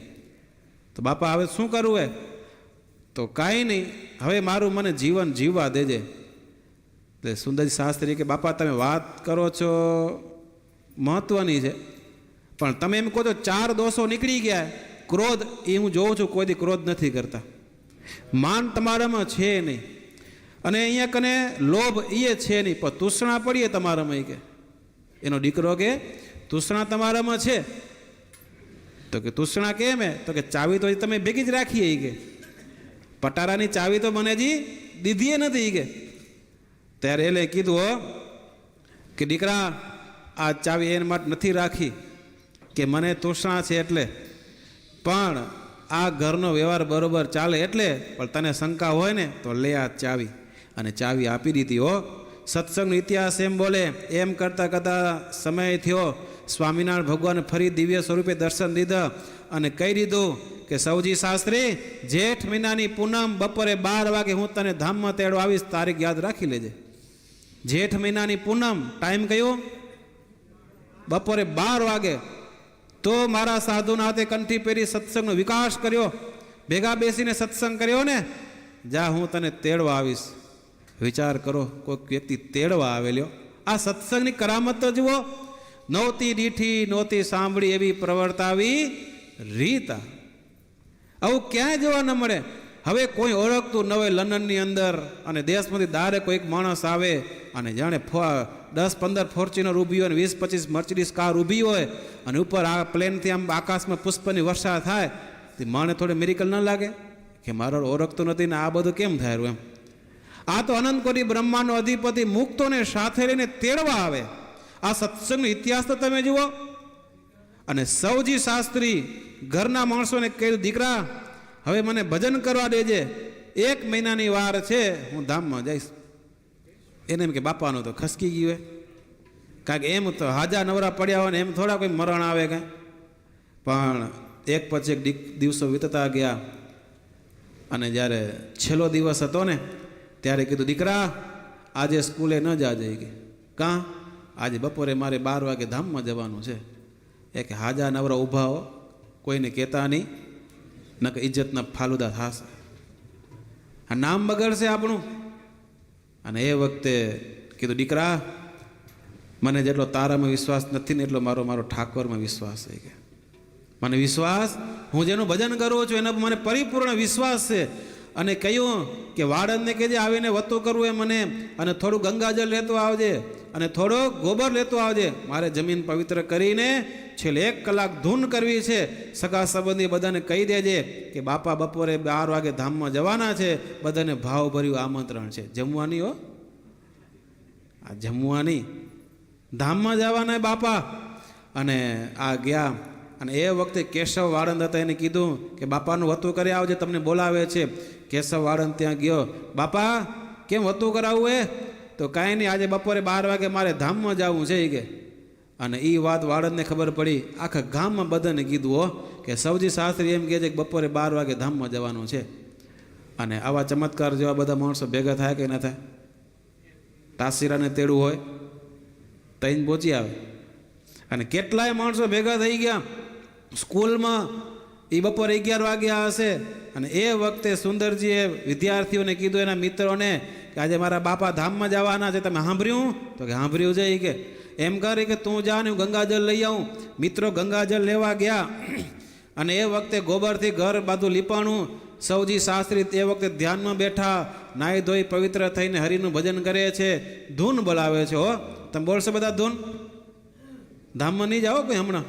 તો બાપા હવે શું કરવું હે? તો કાંઈ નહીં, હવે મારું મને જીવન જીવવા દેજે. એટલે સુંદરજી શાસ્ત્રી કે બાપા તમે વાત કરો છો મહત્વની છે, પણ તમે એમ કહો છો 4 દોષો નીકળી ગયા. ક્રોધ એ હું જોઉં છું, કોઈ દી ક્રોધ નથી કરતા. માન તમારામાં છે નહીં, અને અહીંયા કને લોભ એ છે નહીં, પણ તૃષ્ણા પડીએ તમારામાં. કે એનો દીકરો કે તૃષ્ણા તમારામાં છે. તો કે તૂષણા કેમ હે? તો કે ચાવી તો હજી તમે ભેગી જ રાખીએ ઈ કે, પટારાની ચાવી તો મને હજી દીધી નથી ઈ કે. ત્યારે એટલે કીધું હો કે દીકરા આ ચાવી એના માટે નથી રાખી કે મને તૂષણા છે એટલે, પણ આ ઘરનો વ્યવહાર બરોબર ચાલે એટલે, પણ તને શંકા હોય ને તો લે આ ચાવી. અને ચાવી આપી દીધી હો. સત્સંગનો ઇતિહાસ એમ બોલે, એમ કરતાં કરતાં સમય થયો, સ્વામિનારાયણ ભગવાન ફરી દિવ્ય સ્વરૂપે દર્શન દીધા અને કહી દીધું કે સૌજી શાસ્ત્રી, જેઠ મહિનાની પૂનમ બપોરે 12 વાગે હું તને ધામમાં તેડવા આવીશ, તારીખ યાદ રાખી લેજે. જેઠ મહિનાની પૂનમ, ટાઈમ કયો? બપોરે 12 વાગે. તો મારા સાધુના હાથે કંઠી પહેરી સત્સંગનો વિકાસ કર્યો, ભેગા બેસીને સત્સંગ કર્યો ને, જા હું તને તેડવા આવીશ. વિચાર કરો, કોઈક વ્યક્તિ તેડવા આવેલો. આ સત્સંગની કરામત તો જુઓ. નહોતી દીઠી નહોતી સાંભળી એવી પ્રવર્તાવી રીતા. આવું ક્યાંય જોવા ન મળે. હવે કોઈ ઓળખતું ન હોય લંડનની અંદર, અને દેશમાંથી દારે કોઈક માણસ આવે અને જાણે 10-15 ફોર્ચ્યુનર ઊભી હોય, 20-25 મર્સિડીઝ કાર ઊભી હોય, અને ઉપર આ પ્લેનથી આમ આકાશમાં પુષ્પની વર્ષા થાય, તે મને થોડે મિરેકલ ન લાગે કે મારો ઓળખતું નથી ને આ બધું કેમ થાય એમ? આ તો અનંત કોટી બ્રહ્માંડનો અધિપતિ મુક્તોને સાથે લઈને તેડવા આવે. આ સત્સંગનો ઇતિહાસ તો તમે જુઓ. અને સૌજી શાસ્ત્રી ઘરના માણસોને કહ્યું, દીકરા હવે મને ભજન કરવા દેજે, 1 મહિનાની વાર છે, હું ધામમાં જઈશ. એને એમ કે બાપાનું તો ખસકી ગયું હોય, કારણ કે એમ તો હાજા નવરા પડ્યા હોય ને એમ થોડા કોઈ મરણ આવે કાંઈ. પણ એક પછી એક દિવસો વીતતા ગયા, અને જ્યારે છેલ્લો દિવસ હતો ને ત્યારે કીધું, દીકરા આજે સ્કૂલે ન જાજે કે. કાં? આજે બપોરે મારે 12 વાગે ધામમાં જવાનું છે. એ કે હાજા નવરા ઊભા હો, કોઈને કહેતા નહીં, ન કે ઇજ્જતના ફાલુદા થશે, આ નામ બગડશે આપણું. અને એ વખતે કીધું, દીકરા મને જેટલો તારામાં વિશ્વાસ નથી ને એટલો મારો ઠાકોરમાં વિશ્વાસ છે કે. મને વિશ્વાસ, હું જેનું ભજન કરું છું એનો મને પરિપૂર્ણ વિશ્વાસ છે. અને કહ્યું કે વાળંદને કહેજે આવીને વતો કરવું એ મને, અને થોડું ગંગાજળ લેતો આવજે, અને થોડો ગોબર લેતો આવજે. મારે જમીન પવિત્ર કરીને છેલ્લે 1 કલાક ધૂન કરવી છે. સગા સંબંધી બધાને કહી દેજે કે બાપા બપોરે 12 વાગે ધામમાં જવાના છે, બધાને ભાવભર્યું આમંત્રણ છે. જમવાની હો, આ જમવાની, ધામમાં જવાના બાપા. અને આ ગયા. અને એ વખતે કેશવ વાળંદ હતા, એને કીધું કે બાપાનું વતું કરી આવજે, તમને બોલાવે છે. કેશવ વાળંદ ત્યાં ગયો, બાપા કેમ વતું કરાવવું એ? તો કાંઈ નહીં, આજે બપોરે 12 વાગે મારે ધામમાં જવું છે કે. અને એ વાત વાળંદને ખબર પડી. આખા ગામમાં બધાને કીધું હો કે સૌજી શાસ્ત્રી એમ કહે છે કે બપોરે 12 વાગે ધામમાં જવાનું છે. અને આવા ચમત્કાર જેવા બધા માણસો ભેગા થાય કે ના થાય? તાસીરાને તેડવું હોય તઈને પહોંચી આવે. અને કેટલાય માણસો ભેગા થઈ ગયા સ્કૂલમાં. એ બપોરે 11 વાગ્યા હશે. અને એ વખતે સુંદરજીએ વિદ્યાર્થીઓને કીધું, એના મિત્રોને, કે આજે મારા બાપા ધામમાં જવાના છે, તમે સાંભળ્યું? તો કે સાંભળ્યું છે. કે એમ કરે કે તું જા ને હું ગંગાજળ લઈ આવું. મિત્રો ગંગાજળ લેવા ગયા. અને એ વખતે ગોબરથી ઘર બાજુ લીપાણું. સૌજી શાસ્ત્રી તે વખતે ધ્યાનમાં બેઠા, નાહી ધોઈ પવિત્ર થઈને હરિનું ભજન કરે છે, ધૂન બોલાવે છે. હો, તમે બોલશો બધા ધૂન? ધામમાં નહીં જાઓ કોઈ હમણાં?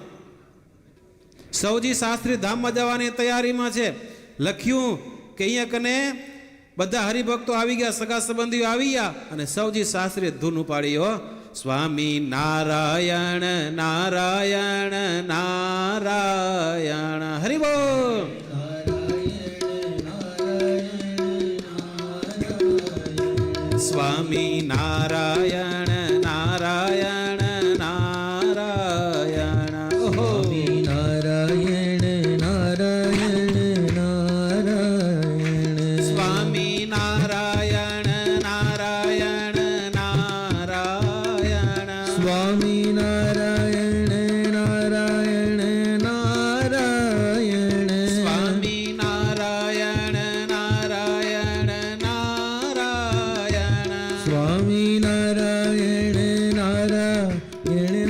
સૌજી શાસ્ત્રી ધામમાં જવાની તૈયારીમાં છે. લખ્યું કે અહીંયા કને બધા હરિભક્તો આવી ગયા, સગા સંબંધીઓ આવી ગયા, અને સૌજી શાસ્ત્રીએ ધૂન ઉપાડી. હો, સ્વામી નારાયણ નારાયણ નારાયણ, હરિ બોલ. સ્વામી નારાયણ નારાયણ નારાયણ, ઓહો નારાયણ નારાયણ નારાયણ, સ્વામી નારાયણ નારાયણ નારાયણ, સ્વામી નારાયણ નારાયણ નારાયણ, સ્વામી નારાયણ નારાયણ નારાયણ, સ્વામી નારાયણ નારાયણ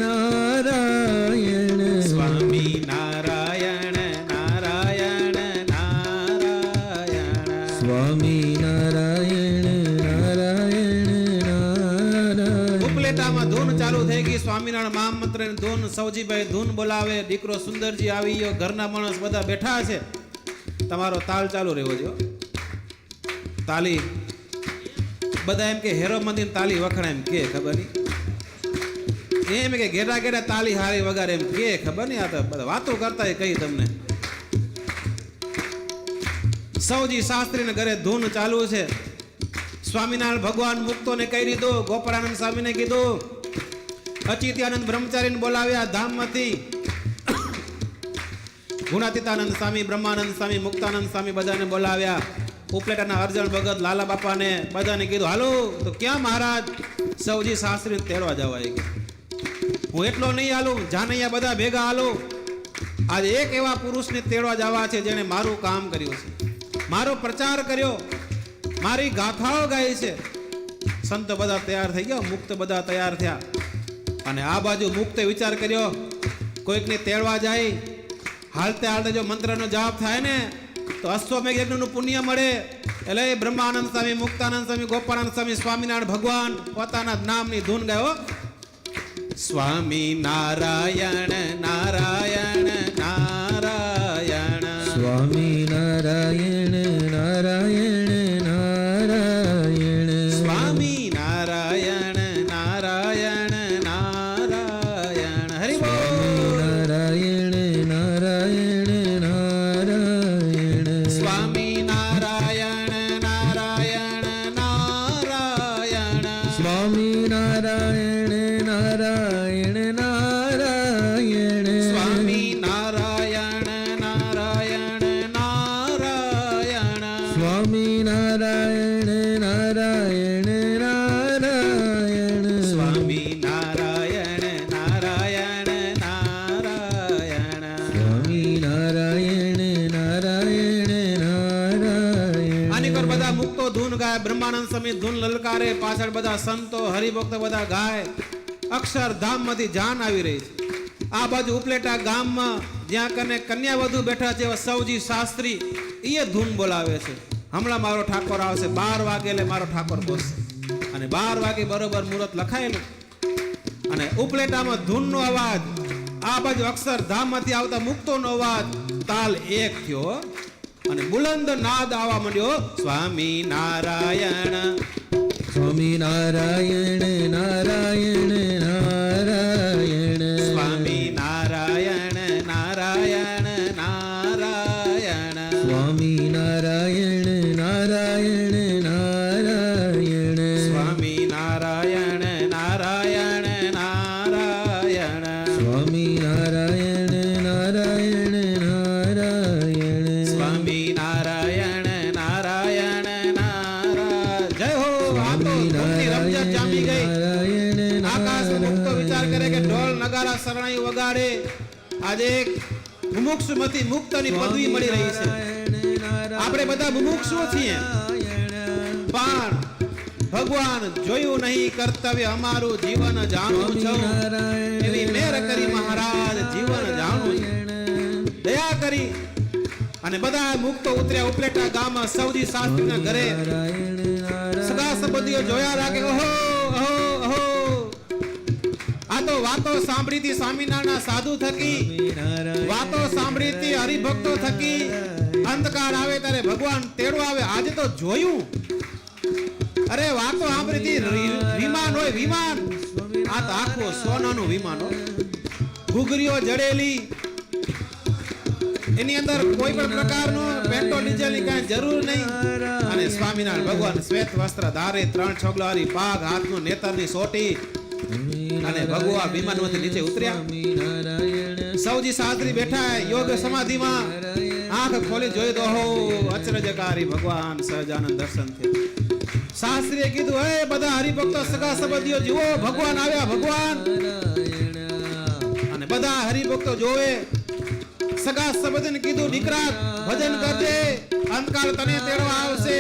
નારાયણ, સ્વામી નારાયણ નારાયણ નારાયણ, સ્વામી નારાયણ નારાયણ નારાયણ. ઉપલે ઉપલેટામાં ધૂન ચાલુ થઈ ગઈ. સ્વામિનારાયણ મહામંત્રની ધૂન. સૌજીભાઈ ધૂન બોલાવે. દીકરો સુંદરજી આવી ગયો. ઘરના માણસ બધા બેઠા છે. તમારો તાલ ચાલુ રહેવો જો. તાલી બધા એમ કે હેરો મંદિર તાલી વખણાય એમ કે ખબર નહીં. એમ કે ઘેરા ઘેરા તાલી હારી વગાડે એમ કે ખબર નહીં. આ તો બધા વાતો કરતા કઈ તમને. સૌજી શાસ્ત્રીને ઘરે ધૂન ચાલુ છે. સ્વામિનારાયણ ભગવાન મુક્તોને કહી દીધું. ગોપાળાનંદ સ્વામીને કીધું. અચિત્યાનંદ બ્રહ્મચારીને બોલાવ્યા ધામમાંથી. ગુણાતીતાનંદ સ્વામી, બ્રહ્માનંદ સ્વામી, મુક્તાનંદ સ્વામી બધાને બોલાવ્યા. ઉપલેટાના અર્જણ ભગત, લાલા બાપાને બધાને કીધું હાલો. તો ક્યાં મહારાજ? સૌજી શાસ્ત્રીને તેડવા જવા. હું એટલો નહીં હાલું, જાનૈયા બધા ભેગા હાલો. આજે એક એવા પુરુષને તેડવા જવા છે જેણે મારું કામ કર્યું છે, મારો પ્રચાર કર્યો, મારી ગાથાઓ ગાઈ છે. સંતો બધા તૈયાર થઈ ગયા, મુક્ત બધા તૈયાર થયા. અને આ બાજુ મુક્તે વિચાર કર્યો કોઈકને તેડવા જાય, હાલતે હાલતે જો મંત્રનો જાપ થાય ને તો અશ્વમેઘ યજ્ઞનું પુણ્ય મળે. એટલે બ્રહ્માનંદ સ્વામી, મુક્તાનંદ સ્વામી, ગોપાળાનંદ સ્વામી, સ્વામિનારાયણ ભગવાન પોતાના નામની ધૂન ગાયો. સ્વામી નારાયણ નારાયણ નારાયણ, સ્વામી નારાયણ નારાયણ નારાયણ, સ્વામી નારાયણ નારાયણ નારાયણ. હરિ બોલ. નારાયણ નારાયણ નારાયણ, સ્વામી નારાયણ નારાયણ નારાયણ, સ્વામી નારાયણ નારાયણ નારાયણ, સ્વામી નારાયણ નારાયણ નારાયણ, સ્વામી નારાયણ નારાયણ નારાયણ, સ્વામી નારાયણ નારાયણ નારાયણ, સ્વામી નારાયણ નારાયણ નારાયણ. આની પર બધા મુક્તો ધૂન ગાય. બ્રહ્માનંદ સ્વામી ધૂન લલકારે. પાછળ બધા સંતો હરિભક્ત બધા ગાય. અક્ષરધામમાંથી જાન આવી રહી છે. આ બાજુ ઉપલેટા ગામમાં જ્યાં કને કન્યા વધુ બેઠા છે એવા સૌજી શાસ્ત્રી એ ધૂન બોલાવે છે. હમણાં મારો ઠાકોર આવશે 12 વાગે, એટલે મારો ઠાકોર બોલશે. અને 12 વાગે બરોબર મુહૂર્ત લખાયેલું. અને ઉપલેટામાં ધૂનનો અવાજ, આ બાજુ અક્ષરધામમાંથી આવતા મુક્તોનો અવાજ, તાલ એક થયો અને બુલંદ નાદ આવવા માંડ્યો. સ્વામી નારાયણ, સ્વામી નારાયણ નારાયણ નારાયણ, સ્વામી નારાયણ નારાયણ નારાયણ, સ્વામી નારાયણ નારાયણ નારાયણ, સ્વામી નારાયણ નારાયણ નારાયણ, સ્વામી નારાયણ નારાયણ નારાયણ, સ્વામી નારાયણ નારાયણ નારાયણ. જય હો. આ તો ધૂનની રમઝટ જામી ગઈ. આકાશ મુક્તો વિચાર કરે કે ઢોલ નગારા શરણાઈ વગાડે. આજે એક મુમુક્ષુમાંથી મુક્તની પદવી મળી રહી છે. આપણે બધા મુમુક્ષુ છીએ, પણ ભગવાન જોયું નહીં કર્તવ્ય અમારું, જીવન જાણું છું એવી મેર કરી મહારાજ, જીવન જાણું છું. દયા કરી અને બધા મુક્તો ઉતર્યા ઉપલેટા ગામમાં સૌજી શાસ્ત્રીના ઘરે. સગા સંબંધીઓ જોયા રાખે. ઓહો ઓહો ઓહો, આ તો વાતો સાંભળીતી સ્વામિનારાયણ સાધુ થકી, વાતો સાંભળીતી હરિભક્તો થકી. અંધકાર આવે ત્યારે ભગવાન તેડવા આવે. આજે તો જોયું. અરે વાતો સાંભળીતી વિમાન હોય, વિમાન. આ તો આખું સોનાનું વિમાન હોય. ઘૂઘરીઓ જડેલી, એની અંદર કોઈ પણ પ્રકારનું પેટ્રોલ ડીઝલની કાંઈ જરૂર નહીં. અને સ્વામિનારાયણ ભગવાન શ્વેત વસ્ત્ર ધારે, 3 છોગલાવાળી પાઘ, હાથનું નેતરની સોટી. અને ભગવાન વિમાનમાંથી નીચે ઉતર્યા. સૌજી શાસ્ત્રી બેઠા યોગ સમાધિમાં. આંખ ખોલી જોઈ તો હો અચરજકારી ભગવાન સહજાનંદ દર્શન થયા. શાસ્ત્રીએ કીધું, હે બધા હરિભક્તો, સગા સંબંધીઓ જુઓ, ભગવાન આવ્યા, ભગવાન. અને બધા હરિભક્તો જોવે. સગા સંબંધીને કીધું, દીકરા ભજન કરજે, અંતકાળ તને તેડવા આવશે.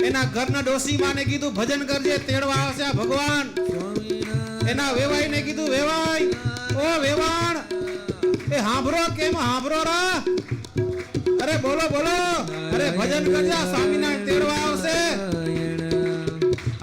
એના ઘરના ડોસીમાને કીધું, ભજન કરજે, તેડવા આવશે આ ભગવાન. એના વેવાઈને કીધું, વેવાઈ, ઓ વેવાણ, એ હાંભરો કેમ હાંભરો રા? અરે બોલો બોલો, અરે ભજન કરજે, સ્વામિનારાયણ તેડવા આવશે.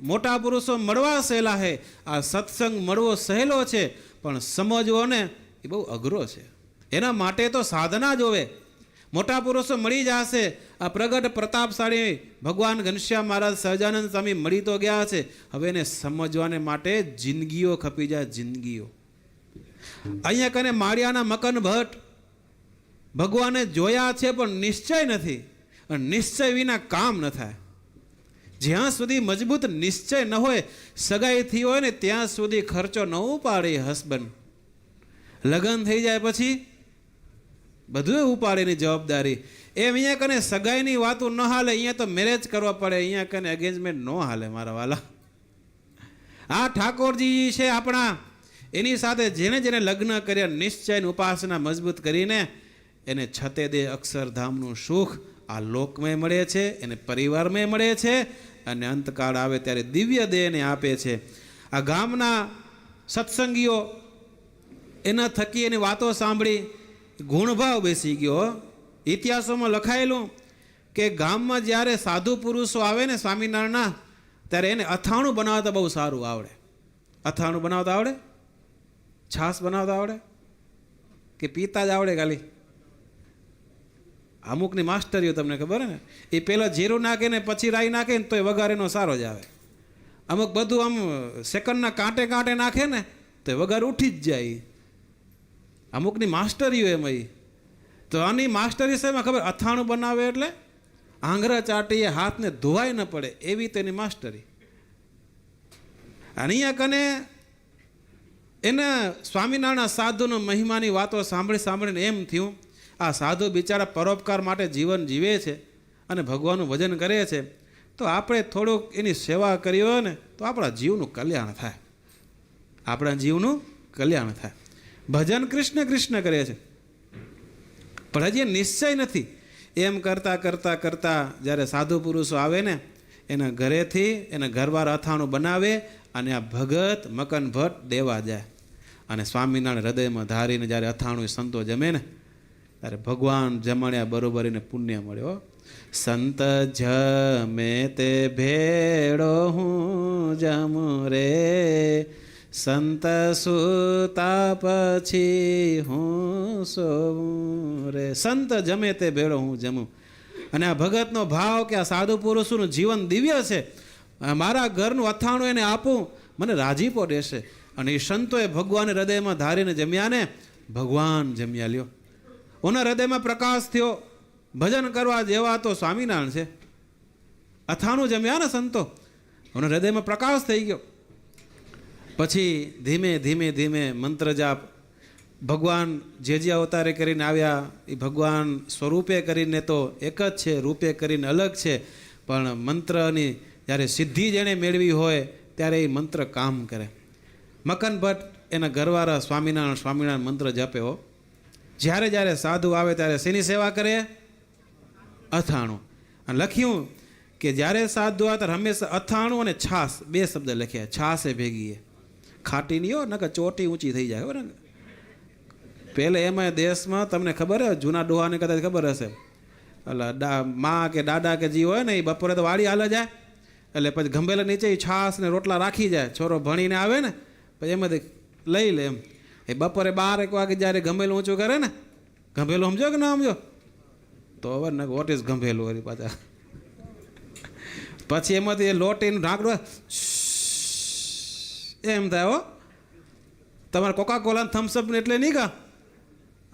મોટા પુરુષો મળવા સહેલા છે, આ સત્સંગ મળવો સહેલો છે, પણ સમજવો ને એ બહુ અઘરો છે. એના માટે તો સાધના જોવે. મોટા પુરુષો મળી જશે. આ પ્રગટ પ્રતાપશાળી ભગવાન ઘનશ્યામ મહારાજ સહજાનંદ સ્વામી મળી તો ગયા છે, હવે એને સમજવાને માટે જિંદગીઓ ખપી જાય, જિંદગીઓ. અહીંયા કને માળિયાના મકન ભટ્ટ ભગવાને જોયા છે પણ નિશ્ચય નથી, અને નિશ્ચય વિના કામ ન થાય. જ્યાં સુધી મજબૂત નિશ્ચય ન હોય, સગાઈ થઈ હોય ને ત્યાં સુધી ખર્ચો ન ઉપાડે હસબન્ડ. લગ્ન થઈ જાય પછી બધું ઉપાડેની જવાબદારી. એમ અહીંયા કને સગાઈની વાતો ન હાલે, અહીંયા તો મેરેજ કરવા પડે, અહીંયા કને એંગેજમેન્ટ ન હાલે મારા વાલા. આ ઠાકોરજી છે આપણા, એની સાથે જેને જેને લગ્ન કર્યા નિશ્ચયની ઉપાસના મજબૂત કરીને એને છતે દે અક્ષરધામનું સુખ આ લોકમય મળે છે, એને પરિવારમય મળે છે, અને અંતકાળ આવે ત્યારે દિવ્ય દેહને આપે છે. આ ગામના સત્સંગીઓ એના થકી એની વાતો સાંભળી ગુણભાવ બેસી ગયો. ઇતિહાસોમાં લખાયેલું કે ગામમાં જ્યારે સાધુ પુરુષો આવે ને સ્વામિનારાયણના, ત્યારે એને અથાણું બનાવતા બહુ સારું આવડે. અથાણું બનાવતા આવડે? છાશ બનાવતા આવડે કે પીતા જ આવડે ખાલી? અમુકની માસ્ટરીઓ તમને ખબર ને, એ પહેલાં જીરું નાખે ને પછી રાઈ નાખે ને તો એ વઘાર એનો સારો જ આવે. અમુક બધું આમ સેકન્ડના કાંટે કાંટે નાખે ને તો એ વઘાર ઉઠી જ જાય. અમુકની માસ્ટરીઓ એમાં. તો આની માસ્ટરી છે એમાં ખબર, અથાણું બનાવે એટલે આંગળા ચાટીએ હાથને ધોવાય ન પડે એવી તેની માસ્ટરી. અને અહીંયા કને એને સ્વામિનારાયણ સાધુનો મહિમાની વાતો સાંભળી સાંભળીને એમ થયું, આ સાધુ બિચારા પરોપકાર માટે જીવન જીવે છે અને ભગવાનનું ભજન કરે છે, તો આપણે થોડુંક એની સેવા કરી હોય ને તો આપણા જીવનું કલ્યાણ થાય, આપણા જીવનું કલ્યાણ થાય. ભજન કૃષ્ણ કૃષ્ણ કરે છે પણ હજી નિશ્ચય નથી. એમ કરતાં કરતાં કરતાં જ્યારે સાધુ પુરુષો આવે ને એના ઘરેથી એના ઘરવાળા અથાણું બનાવે અને આ ભગત મકન ભટ્ટ દેવા જાય. અને સ્વામિનારાયણ હૃદયમાં ધારીને જ્યારે અથાણું સંતો જમે ને ત્યારે ભગવાન જમણ્યા બરોબર એને પુણ્ય મળ્યો. સંત જમે તે ભેળો હું જમું રે, સંત સુતા પછી હું સોવું રે. સંત જમે તે ભેળો હું જમું. અને આ ભગતનો ભાવ કે આ સાધુ પુરુષોનું જીવન દિવ્ય છે, મારા ઘરનું અથાણું એને આપું મને રાજીપો દેશે. અને એ સંતોએ ભગવાન હૃદયમાં ધારીને જમ્યા ને ભગવાન જમ્યા લ્યો. ઓના હૃદયમાં પ્રકાશ થયો. ભજન કરવા જેવા તો સ્વામિનારાયણ છે. અથાણું જમ્યા ને સંતો, ઓના હૃદયમાં પ્રકાશ થઈ ગયો. પછી ધીમે ધીમે ધીમે મંત્ર જાપ, ભગવાન જે અવતારે કરીને આવ્યા એ ભગવાન સ્વરૂપે કરીને તો એક જ છે, રૂપે કરીને અલગ છે, પણ મંત્રની જ્યારે સિદ્ધિ જેણે મેળવી હોય ત્યારે એ મંત્ર કામ કરે. મકન ભટ્ટ એના ઘરવાળા સ્વામિનારાયણ સ્વામિનારાયણ મંત્ર જપે હો. જ્યારે જ્યારે સાધુ આવે ત્યારે શેની સેવા કરે? અથાણું. અને લખ્યું કે જ્યારે સાધુ આવે ત્યારે હંમેશા અથાણું અને છાશ બે શબ્દ લખ્યા. છાશ એ ભેગી ખાટી નહીં હો, નકર ચોટી ઊંચી થઈ જાય. બરાબર. પહેલે એમાં દેશમાં તમને ખબર હે, જૂના ડોહાને કદાચ ખબર હશે, એટલે મા કે દાદા કે જે હોય ને એ બપોરે તો વાડી હાલે જાય, એટલે પછી ગંભેલા નીચે છાશ ને રોટલા રાખી જાય. છોરો ભણીને આવે ને પછી એમાંથી લઈ લે એમ. એ બપોરે 12 વાગે જ્યારે ગંભેલું ઊંચું કરે ને, ગંભેલું સમજો કે ના સમજો? તો હવે ને વોટ ઇઝ ગંભેલું વળી પાછા. પછી એમાંથી લોટીનું ઢાંકડું એમ થાય હો. તમારે કોકા કોલા થમ્સઅપ ને એટલે નહીં કા,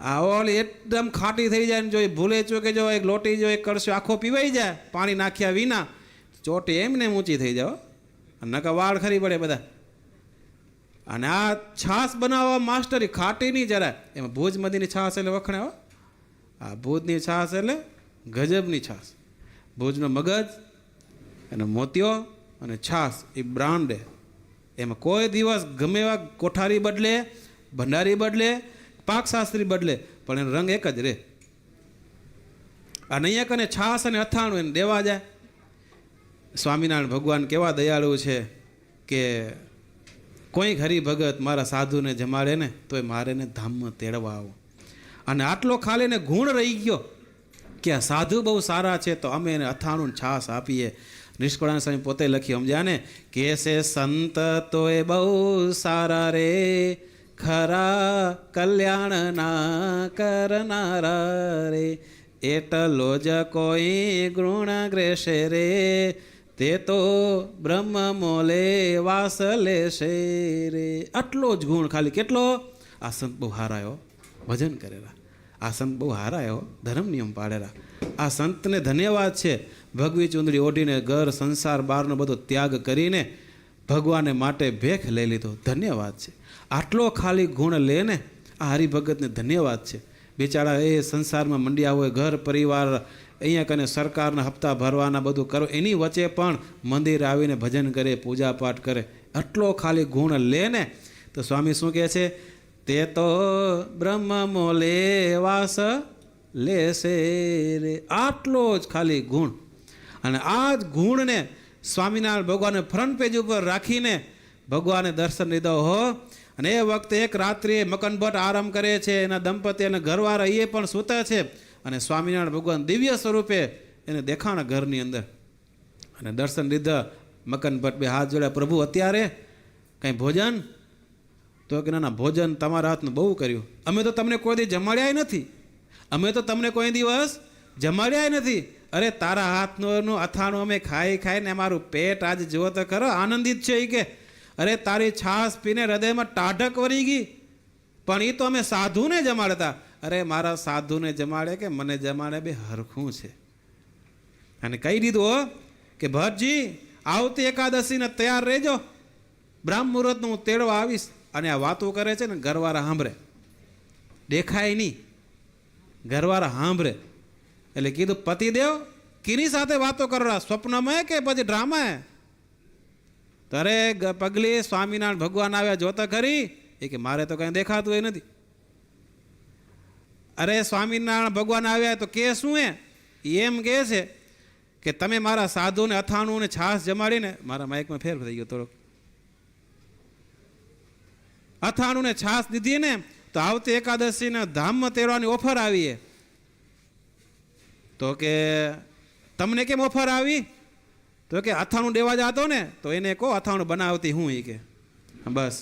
આ ઓલી એકદમ ખાટી થઈ જાય ને જો ભૂલે ચૂકે જો એક લોટી જો એક કળશો આખો પીવાઈ જાય પાણી નાખ્યા વિના, ચોટી એમને ઊંચી થઈ જાય નકા વાળ ખરી પડે બધા. અને આ છાશ બનાવવા માસ્ટરી ખાટી નહીં જરાય. એમાં ભુજ મદીની છાશ એટલે વખણે હો. આ ભુજની છાશ એટલે ગજબની છાશ. ભુજનો મગજ અને મોતિયો અને છાશ એ બ્રાન્ડ. એમાં કોઈ દિવસ ગમે એવા કોઠારી બદલે, ભંડારી બદલે, પાકશાસ્ત્રી બદલે, પણ એનો રંગ એક જ રહે. અને અહીંયા કને છાશ અને અથાણું એને દેવા જાય. સ્વામિનારાયણ ભગવાન કેવા દયાળુ છે કે કોઈક હરિભગત મારા સાધુને જમાડે ને તોય મારે ને ધામમાં તેડવા આવો. અને આટલો ખાલી ને ગુણ રહી ગયો કે આ સાધુ બહુ સારા છે તો અમે એને અથાણું છાશ આપીએ. નિષ્કળાનંદ સ્વામી પોતે લખ્યું સમજ્યા ને, કેસે સંત તોય બહુ સારા રે, ખરા કલ્યાણ ના કરનારા રે, એટલો જ કોઈ ગુણ ગ્રેશે રે, તે તો બ્રહ્મ મોલે વાસ લેશે રે. આટલો જ ગુણ ખાલી. કેટલો? આ સંત બહુ હારા આવ્યો, ભજન કરેલા. આ સંત બહુ હારા આવ્યો, ધર્મ નિયમ પાડેલા. આ સંતને ધન્યવાદ છે. ભગવી ચુંદડી ઓઢીને ઘર સંસાર બહારનો બધો ત્યાગ કરીને ભગવાને માટે ભેખ લઈ લીધો. ધન્યવાદ છે. આટલો ખાલી ગુણ લે ને આ હરિભગતને ધન્યવાદ છે. બિચારા એ સંસારમાં મંડ્યા હોય, ઘર પરિવાર, અહીંયા કને સરકારના હપ્તા ભરવાના બધું કરો, એની વચ્ચે પણ મંદિર આવીને ભજન કરે, પૂજા પાઠ કરે. આટલો ખાલી ગુણ લે ને તો સ્વામી શું કહે છે? તે તો બ્રહ્મ મોલે વાસ લેશે રે. આટલો જ ખાલી ગુણ. અને આ જ ગુણને સ્વામિનારાયણ ભગવાને ફ્રન્ટ પેજ ઉપર રાખીને ભગવાને દર્શન લીધો હો. અને એ વખતે એક રાત્રિએ મકન ભટ્ટ આરામ કરે છે, એના દંપતી અને ઘરવાળા એ પણ સૂતા છે. અને સ્વામિનારાયણ ભગવાન દિવ્ય સ્વરૂપે એને દેખાણા ઘરની અંદર. અને દર્શન લીધા. મકન ભટ્ટ બે હાથ જોડ્યા, પ્રભુ અત્યારે કંઈ ભોજન? તો કે ના, ભોજન તમારા હાથનું બહુ કર્યું. અમે તો તમને કોઈ દી જમાડ્યા નથી. અમે તો તમને કોઈ દિવસ જમાડ્યા નથી. અરે તારા હાથનું અથાણું અમે ખાઈ ખાઈને અમારું પેટ આજે જુઓ તો ખરો આનંદિત છે. એ કે અરે તારી છાશ પીને હૃદયમાં ટાઢક વળી ગઈ, પણ એ તો અમે સાધુને જમાડતા. અરે મારા સાધુને જમાડે કે મને જમાડે બે હરખું છે. અને કહી દીધું હો કે ભટ્ટજી આવતી એકાદશીને તૈયાર રહેજો, બ્રાહ્મ મુહૂર્તનું હું તેડવા આવીશ. અને આ વાતો કરે છે ને ઘરવાળા સાંભળે, દેખાય નહીં, ઘરવાળા સાંભળે. એટલે કીધું પતિદેવ કિની સાથે વાતો કરો, સ્વપ્નમાં કે પછી ડ્રામા? તારે પગલી સ્વામિનારાયણ ભગવાન આવ્યા જોતા ખરી? એ કે મારે તો કંઈ દેખાતું એ નથી. અરે સ્વામિનારાયણ ભગવાન આવ્યા તો કે શું? એમ કહે છે કે તમે મારા સાધુને અથાણું ને છાશ જમાડીને, મારા માઇકમાં ફેર થઈ ગયો થોડોક, અથાણું ને છાશ દીધી ને તો આવતી એકાદશીને ધામમાં તેડવાની ઓફર આવી. તો કે તમને કેમ ઓફર આવી? તો કે અથાણું દેવા જતો ને તો એને કહો અથાણું બનાવતી હું. એ કે બસ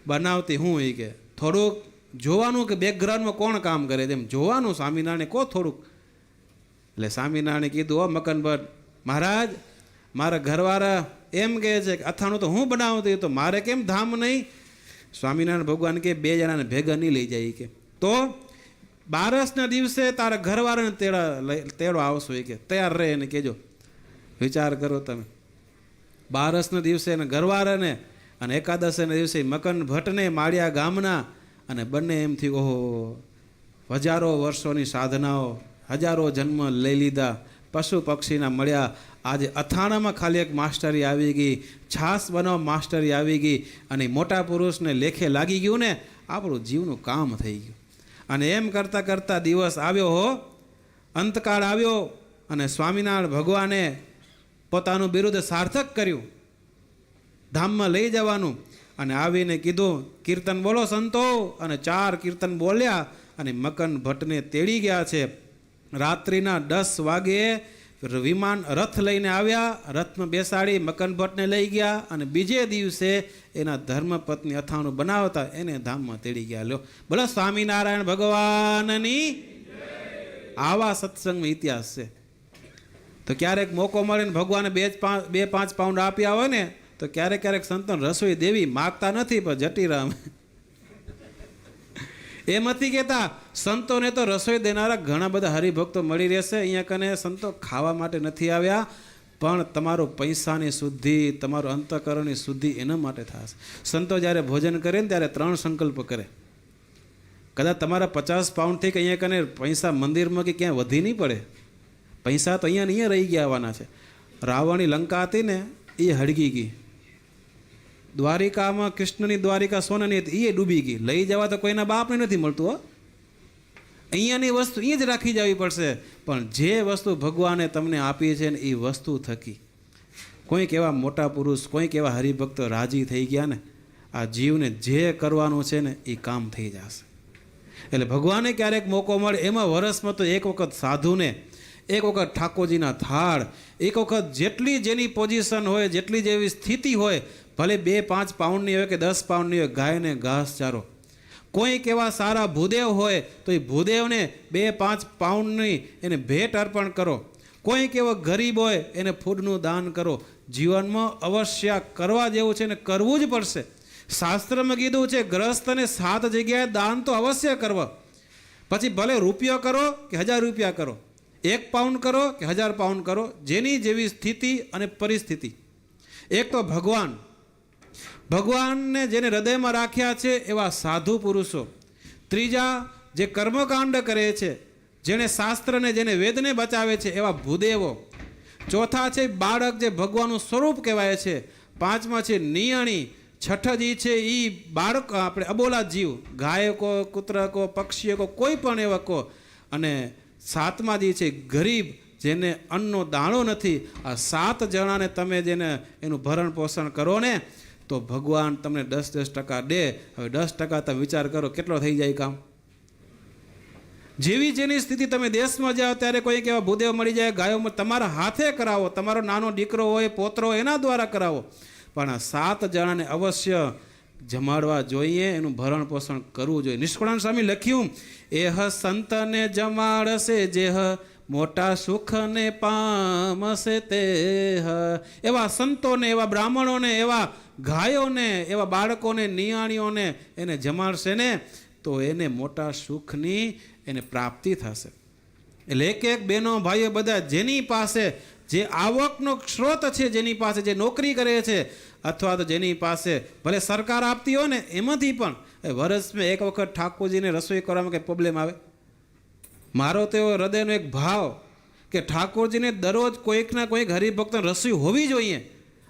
બનાવતી હું. એ કે થોડુંક જોવાનું કે બેકગ્રાઉન્ડમાં કોણ કામ કરે તેમ જોવાનું. સ્વામિનારાયણ કહો થોડુંક. એટલે સ્વામિનારાયણે કીધું, ઓ મકન ભટ્ટ મહારાજ, મારા ઘરવાળા એમ કહે છે કે અથાણું તો હું બનાવતી, તો મારે કેમ ધામ નહીં? સ્વામિનારાયણ ભગવાન કે બે જણાને ભેગા નહીં લઈ જાય. કે તો બારસના દિવસે તારા ઘરવાળાને તેડો આવશો. એ કે તૈયાર રહે એને કહેજો. વિચાર કરો તમે, બારસના દિવસે એને ઘરવાળાને અને એકાદશીના દિવસે મકન ભટ્ટને માળિયા ગામના, અને બંને એમ થયું ઓહો હજારો વર્ષોની સાધનાઓ, હજારો જન્મ લઈ લીધા, પશુ પક્ષીના મળ્યા, આજે અથાણામાં ખાલી એક માસ્ટરી આવી ગઈ, છાશ બનાવવા માસ્ટરી આવી ગઈ, અને મોટા પુરુષને લેખે લાગી ગયું ને આપણું જીવનું કામ થઈ ગયું. અને એમ કરતાં કરતાં દિવસ આવ્યો હો, અંતકાળ આવ્યો, અને સ્વામિનારાયણ ભગવાને પોતાનું બિરુદ સાર્થક કર્યું, ધામમાં લઈ જવાનું. અને આવીને કીધું કીર્તન બોલો સંતો, અને 4 કીર્તન બોલ્યા અને મકન ભટ્ટને તેડી ગયા છે. રાત્રિના 10 વાગ્યે વિમાન રથ લઈને આવ્યા, રથમાં બેસાડી મકન ભટ્ટને લઈ ગયા, અને બીજે દિવસે એના ધર્મપત્ની અથાણું બનાવતા એને ધામમાં તેડી ગયા. લ્યો બોલો સ્વામિનારાયણ ભગવાનની. આવા સત્સંગમાં ઇતિહાસ છે. તો ક્યારેક મોકો મળે ને ભગવાને 2-5 પાઉન્ડ આપ્યા હોય ને તો ક્યારેક ક્યારેક સંતોન રસોઈ દેવી માગતા નથી, પણ જટીરામ એમ નથી કહેતા. સંતોને તો રસોઈ દેનારા ઘણા બધા હરિભક્તો મળી રહેશે. અહીંયા કને સંતો ખાવા માટે નથી આવ્યા, પણ તમારો પૈસાની શુદ્ધિ, તમારું અંતઃકરણની શુદ્ધિ એના માટે થશે. સંતો જ્યારે ભોજન કરે ને ત્યારે 3 સંકલ્પ કરે. કદાચ તમારા 50 પાઉન્ડથી કે અહીંયા કને પૈસા મંદિરમાં કે ક્યાંય વધી નહીં પડે, પૈસા તો અહીંયા રહી ગયા આવવાના છે. રાવણની લંકા હતી ને એ હળગી ગઈ, દ્વારિકામાં કૃષ્ણની દ્વારિકા સોનાની હતી એ ડૂબી ગઈ. લઈ જવા તો કોઈના બાપને નથી મળતું હો. અહીંયાની વસ્તુ અહીંયા જ રાખી જવી પડશે. પણ જે વસ્તુ ભગવાને તમને આપી છે ને એ વસ્તુ થકી કોઈક એવા મોટા પુરુષ, કોઈક એવા હરિભક્તો રાજી થઈ ગયા ને, આ જીવને જે કરવાનું છે ને એ કામ થઈ જશે. એટલે ભગવાને ક્યારેક મોકો મળે, એમાં વરસમાં તો એક વખત સાધુને એક વખત ઠાકોરજીના થાળ, એક વખત જેટલી જેની પોઝિશન હોય, જેટલી જેવી સ્થિતિ હોય, ભલે 2-5 પાઉન્ડની હોય કે 10 પાઉન્ડની હોય, ગાયને ઘાસચારો. કોઈક એવા સારા ભૂદેવ હોય તો એ ભૂદેવને 2-5 પાઉન્ડની એને ભેટ અર્પણ કરો. કોઈક એવો ગરીબ હોય એને ફૂડનું દાન કરો. જીવનમાં અવશ્ય કરવા જેવું છે ને કરવું જ પડશે. શાસ્ત્રમાં કીધું છે ગ્રસ્તને 7 જગ્યાએ દાન તો અવશ્ય કરવા. પછી ભલે રૂપિયો કરો કે 1000 રૂપિયા કરો, 1 પાઉન્ડ કરો કે 1000 પાઉન્ડ કરો, જેની જેવી સ્થિતિ અને પરિસ્થિતિ. એક તો ભગવાનને જેને હૃદયમાં રાખ્યા છે એવા સાધુ પુરુષો. ત્રીજા જે કર્મકાંડ કરે છે, જેને શાસ્ત્રને જેને વેદને બચાવે છે એવા ભૂદેવો. ચોથા છે બાળક જે ભગવાનનું સ્વરૂપ કહેવાય છે. પાંચમા છે નિયણી. છઠ્ઠ છે એ બાળક આપણે અબોલા જીવ, ગાય કો, કૂતર કો, પક્ષીઓ કો, કોઈ પણ એવા કો. અને સાતમા છે ગરીબ, જેને અન્નનો દાણો નથી. આ 7 જણાને તમે જેને એનું ભરણ પોષણ કરો ને તો ભગવાન તમને 10% દે. હવે 10% તમે વિચાર કરો કેટલો થઈ જાય કામ. જેવી જેની સ્થિતિ તમે દેશમાં જાઓ ત્યારે કોઈક એવા ભૂદેવ મળી જાય, ગાયો તમારા હાથે કરાવો, તમારો નાનો દીકરો હોય, પોતરો હોય, એના દ્વારા કરાવો. પણ આ 7 જણાને અવશ્ય જમાડવા જોઈએ, એનું ભરણ પોષણ કરવું જોઈએ. નિષ્કળાનંદ સ્વામી લખ્યું, એહ સંતને જમાડશે જેહ મોટા સુખને પામશે તે. એવા સંતોને, એવા બ્રાહ્મણોને, એવા ગાયોને, એવા બાળકોને, નિયાણીઓને એને જમાડશે ને તો એને મોટા સુખની એને પ્રાપ્તિ થશે. એટલે એક બહેનો ભાઈઓ બધા જેની પાસે જે આવકનો સ્ત્રોત છે, જેની પાસે જે નોકરી કરે છે, અથવા તો જેની પાસે ભલે સરકાર આપતી હોય ને એમાંથી પણ વર્ષમાં એક વખત ઠાકોરજીને રસોઈ કરવામાં કંઈ પ્રોબ્લેમ આવે? મારો તો એવો હૃદયનો એક ભાવ કે ઠાકોરજીને દરરોજ કોઈકના કોઈક હરિભક્તને રસોઈ હોવી જોઈએ.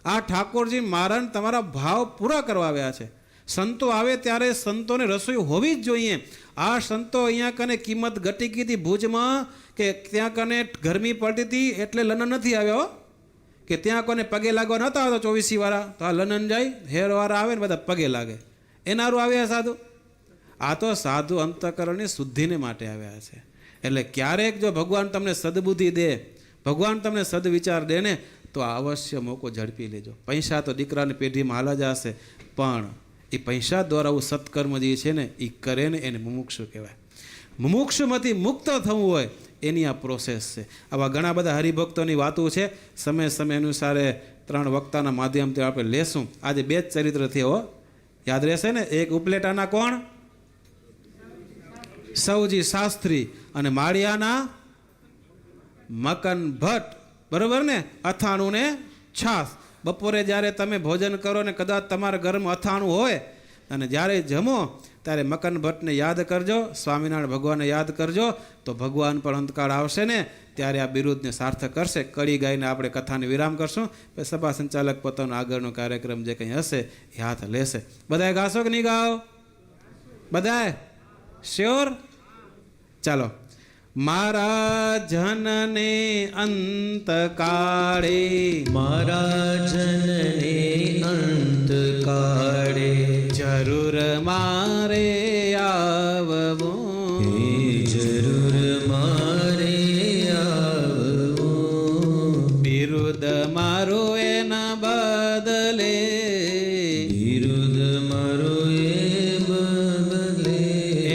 આ ઠાકોરજી મારા તમારા ભાવ પૂરા કરવા આવ્યા છે. સંતો આવે ત્યારે સંતોને રસોઈ હોવી જ જોઈએ. આ સંતો અહીંયા કને કિંમત ઘટી ગઈ હતી ભુજમાં, કે ત્યાં કને ગરમી પડતી હતી એટલે લનન નથી આવ્યો, કે ત્યાં કોને પગે લાગવા નહોતા આવતા 24 વાળા, તો આ લનન જાય, હેરવાળા આવે ને બધા પગે લાગે. એનારું આવ્યા સાધુ. આ તો સાધુ અંતઃકરણની શુદ્ધિને માટે આવ્યા છે. એટલે ક્યારેક જો ભગવાન તમને સદબુદ્ધિ દે, ભગવાન તમને સદવિચાર દે ને તો અવશ્ય મોકો ઝડપી લેજો. પૈસા તો દીકરાની પેઢીમાં હાલ જ હશે, પણ એ પૈસા દ્વારા આવું સત્કર્મ જે છે ને એ કરે ને એને મુમુક્ષુ કહેવાય. મુમુક્ષુમાંથી મુક્ત થવું હોય એની આ પ્રોસેસ છે. આવા ઘણા બધા હરિભક્તોની વાતો છે, સમય અનુસારે 3 વક્તાના માધ્યમથી આપણે લેશું. આજે 2 જ ચરિત્રથી હો યાદ રહેશે ને. એક ઉપલેટાના કોણ? સૌજી શાસ્ત્રી, અને માળિયાના મકન ભટ્ટ. બરોબર ને? અથાણું ને છાશ. બપોરે જ્યારે તમે ભોજન કરો ને કદાચ તમારા ઘરમાં અથાણું હોય અને જ્યારે જમો ત્યારે મકન ભટ્ટને યાદ કરજો, સ્વામિનારાયણ ભગવાનને યાદ કરજો, તો ભગવાન પણ અંતકાળ આવશે ને ત્યારે આ બિરુદને સાર્થક કરશે. કડી ગાઈને આપણે કથાને વિરામ કરશું. પછી સભા સંચાલક પોતાનો આગળનો કાર્યક્રમ જે કંઈ હશે એ હાથ લેશે. બધાએ ગાશો કે નહીં ગાઓ? બધાએ શ્યોર? ચાલો. મારા જનને અંતકાળે, મારા જનને અંતકાળે જરૂર મારે આવવું, જરૂર મારે આવવું. બિરુદ મારું એના બદલે, બિરુદ મારો એ બદલે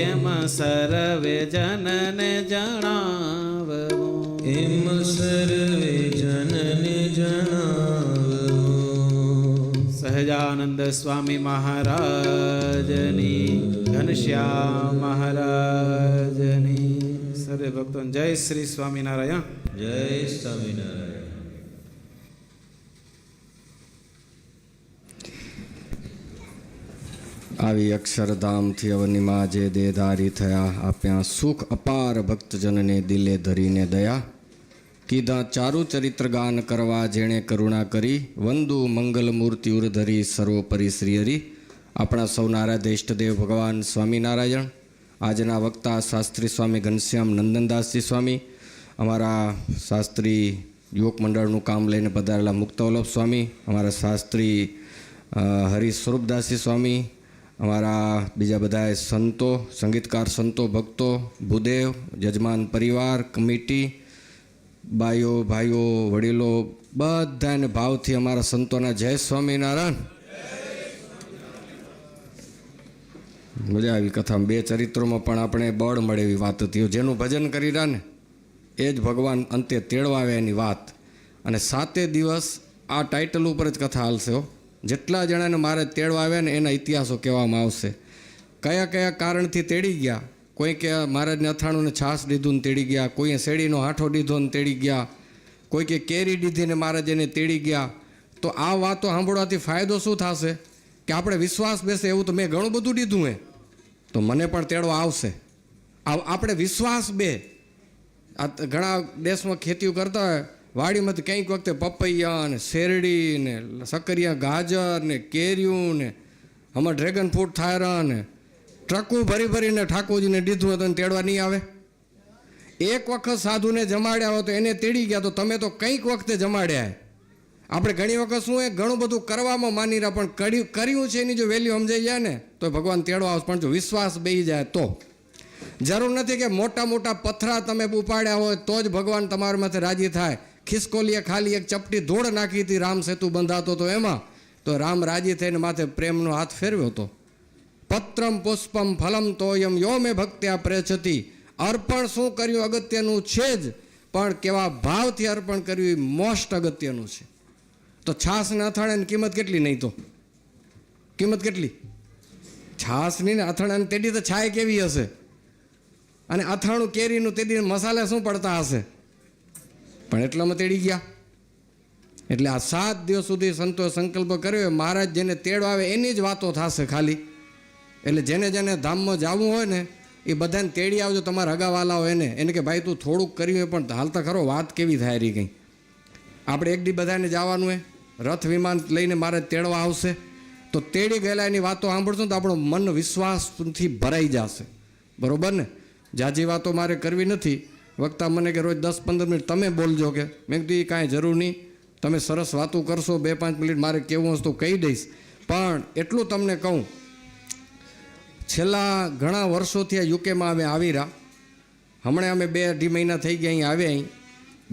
એમ સર્વે જનને જણાવવું, એમ સર્વે જનને જણાવવું. સહજાનંદ સ્વામી મહારાજની, ઘનશ્યામ મહારાજની, સર્વે ભક્તો જય શ્રી સ્વામિનારાયણ. જય સ્વામિનારાયણ. આવી અક્ષરધામથી અવનીમાં જે દેહધારી થયા, આપ્યા સુખ અપાર ભક્તજનને દિલે ધરીને દયા. કીધા ચારુ ચરિત્ર ગાન કરવા જેણે કરુણા કરી, વંદુ મંગલ મૂર્તિ ઉરધરી સર્વોપરી શ્રી હરિ. આપણા સૌના ઇષ્ટદેવ ભગવાન સ્વામિનારાયણ. આજના વક્તા શાસ્ત્રી સ્વામી ઘનશ્યામ નંદનદાસજી સ્વામી, અમારા શાસ્ત્રી યુવક મંડળનું કામ લઈને પધારેલા મુક્તવલ્લભ સ્વામી, અમારા શાસ્ત્રી હરિ સ્વરૂપદાસજી સ્વામી, અમારા બીજા બધા સંતો, સંગીતકાર સંતો, ભક્તો, ભૂદેવ, યજમાન પરિવાર, કમિટી, બાઈઓ ભાઈઓ વડીલો બધાને ભાવથી અમારા સંતોના જય સ્વામિનારાયણ. મજા આવી કથામાં. બે ચરિત્રોમાં પણ આપણે બળ મળે એવી વાત હતી. જેનું ભજન કરી રહ્યા ને એ જ ભગવાન અંતે તેડવા આવે એની વાત. અને 7 દિવસ આ ટાઇટલ ઉપર જ કથા હાલશે હો. જેટલા જણાને મારે તેડવા આવ્યા ને એના ઇતિહાસો કહેવામાં આવશે. કયા કયા કારણથી તેડી ગયા. કોઈ કે મહારાજને અથાણું ને છાશ દીધું ને તેડી ગયા, કોઈએ શેરડીનો હાંઠો દીધો ને તેડી ગયા, કોઈ કે કેરી દીધી ને મહારાજ એને તેડી ગયા. તો આ વાતો સાંભળવાથી ફાયદો શું થશે કે આપણે વિશ્વાસ બેસે એવું તો મેં ઘણું બધું દીધું હે તો મને પણ તેડવા આવશે. આપણે વિશ્વાસ બે. આ ઘણા દેશમાં ખેતીઓ કરતા હોય, વાડીમાંથી કંઈક વખતે પપૈયા ને શેરડી ને સકરિયા ગાજર ને કેરીયું ને હમણાં ડ્રેગન ફ્રૂટ થાયરા ને ટ્રકું ભરી ભરીને ઠાકોરજીને દીધું હોય તો એને તેડવા નહીં આવે. એક વખત સાધુને જમાડ્યા હોય તો એને તેડી ગયા તો તમે તો કંઈક વખતે જમાડ્યા. આપણે ઘણી વખત શું એ ઘણું બધું કરવામાં માની રહ્યા પણ કર્યું છે એની જો વેલ્યુ સમજાઈ જાય ને તો ભગવાન તેડવા આવશે. પણ જો વિશ્વાસ બેસી જાય તો જરૂર નથી કે મોટા મોટા પથરા તમે ઉપાડ્યા હોય તો જ ભગવાન તમારા માથે રાજી થાય. ખિસકોલીએ ખાલી એક ચપટી ધૂળ નાખી હતી, રામ સેતુ બંધાતો હતો એમાં, તો રામ રાજી થઈને માથે પ્રેમનો હાથ ફેરવ્યો હતો. પત્રમ પુષ્પમ ફલમ તોયમ યો મેં ભક્ત્યા પ્રેચતી. અર્પણ શું કર્યું અગત્યનું છે જ, પણ કેવા ભાવથી અર્પણ કર્યું એ મોસ્ટ અગત્યનું છે. તો છાશને અથાણાની કિંમત કેટલી? નહીં તો કિંમત કેટલી? છાશની ને અથાણાની તેડી તો છાય કેવી હશે, અને અથાણું કેરીનું તેડી મસાલા શું પડતા હશે, પણ એટલામાં તેડી ગયા. એટલે આ 7 દિવસ સુધી સંતોએ સંકલ્પ કર્યો મહારાજ જેને તેડવા આવે એની જ વાતો થશે ખાલી. એટલે જેને જેને ધામમાં જવું હોય ને એ બધાને તેડી આવજો. તમારા હગાવાલા હોય એને કે ભાઈ તું થોડુંક કર્યું હોય પણ હાલતા ખરો વાત કેવી થાય રહી કંઈ. આપણે એક દી બધાને જવાનું હોય, રથ વિમાન લઈને મારે તેડવા આવશે તો તેડી ગયેલા એની વાતો સાંભળશું તો આપણો મન વિશ્વાસથી ભરાઈ જશે. બરાબર ને? જાજી વાતો મારે કરવી નથી. વક્તા મને કે રોજ 10-15 મિનિટ તમે બોલજો કે. મેં કીધું એ કાંઈ જરૂર નહીં, તમે સરસ વાતો કરશો, 2-5 મિનિટ મારે કેવું હશે તો કહી દઈશ. પણ એટલું તમને કહું, છેલ્લા ઘણા વર્ષોથી આ યુકેમાં અમે આવી રહ્યા. હમણાં અમે 2-2.5 મહિના થઈ ગયા અહીં આવ્યા. અહીં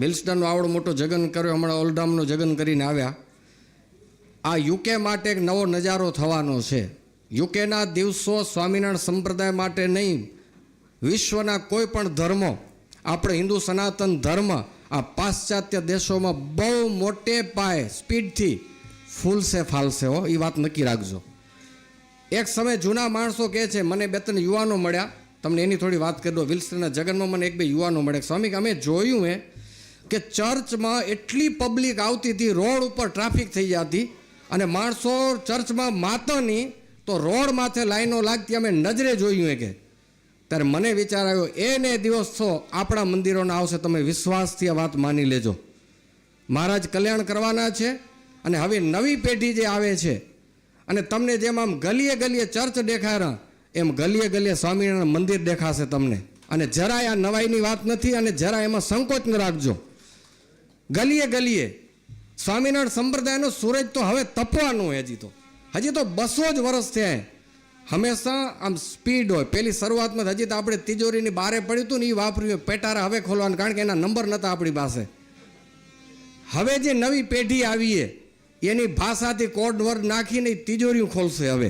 વિલ્સડનનો આવડો મોટો જગન કર્યો, હમણાં ઓલ્ડામનો જગન કરીને આવ્યા. આ યુકે માટે એક નવો નજારો થવાનો છે. યુકેના દિવસો સ્વામિનારાયણ સંપ્રદાય માટે નહીં, વિશ્વના કોઈ પણ ધર્મો, આપણે હિન્દુ સનાતન ધર્મ આ પાશ્ચાત્ય દેશોમાં બહુ મોટે પાયે સ્પીડથી ફૂલશે ફાલશે હો. એ વાત નક્કી રાખજો. એક સમય જૂના માણસો કહે છે, મને 2-3 યુવાનો મળ્યા, તમને એની થોડી વાત કરી દો. વિલ્સનના જગનમાં મને 1-2 યુવાનો મળ્યા. સ્વામી અમે જોયું કે ચર્ચમાં એટલી પબ્લિક આવતી હતી, રોડ ઉપર ટ્રાફિક થઈ જતી, અને માણસો ચર્ચમાં માતો નહીં તો રોડ માથે લાઈનો લાગતી અમે નજરે જોયું કે. ત્યારે મને વિચાર આવ્યો એને દિવસો આપણા મંદિરોના આવશે. તમે વિશ્વાસથી આ વાત માની લેજો. મહારાજ કલ્યાણ કરવાના છે. અને હવે નવી પેઢી જે આવે છે અને તમને જેમ આમ ગલીએ ગલીએ ચર્ચ દેખાય એમ ગલીએ ગલીએ સ્વામિનારાયણ મંદિર દેખાશે તમને. અને જરાય આ નવાઈની વાત નથી અને જરા એમાં સંકોચ ન રાખજો. ગલીએ ગલીએ સ્વામિનારાયણ સંપ્રદાયનો સૂરજ તો હવે તપવાનું હોય. હજી તો 200 જ વર્ષ થયા. હંમેશા આમ સ્પીડ હોય. પહેલી શરૂઆતમાં હજી તો આપણે તિજોરીની બારે પડ્યું હતું ને એ વાપર્યું, પેટારા હવે ખોલવાનું, કારણ કે એના નંબર નહોતા આપણી પાસે. હવે જે નવી પેઢી આવીએ એની ભાષાથી કોડ વર્ડ નાખીને તિજોરીઓ ખોલશે હવે.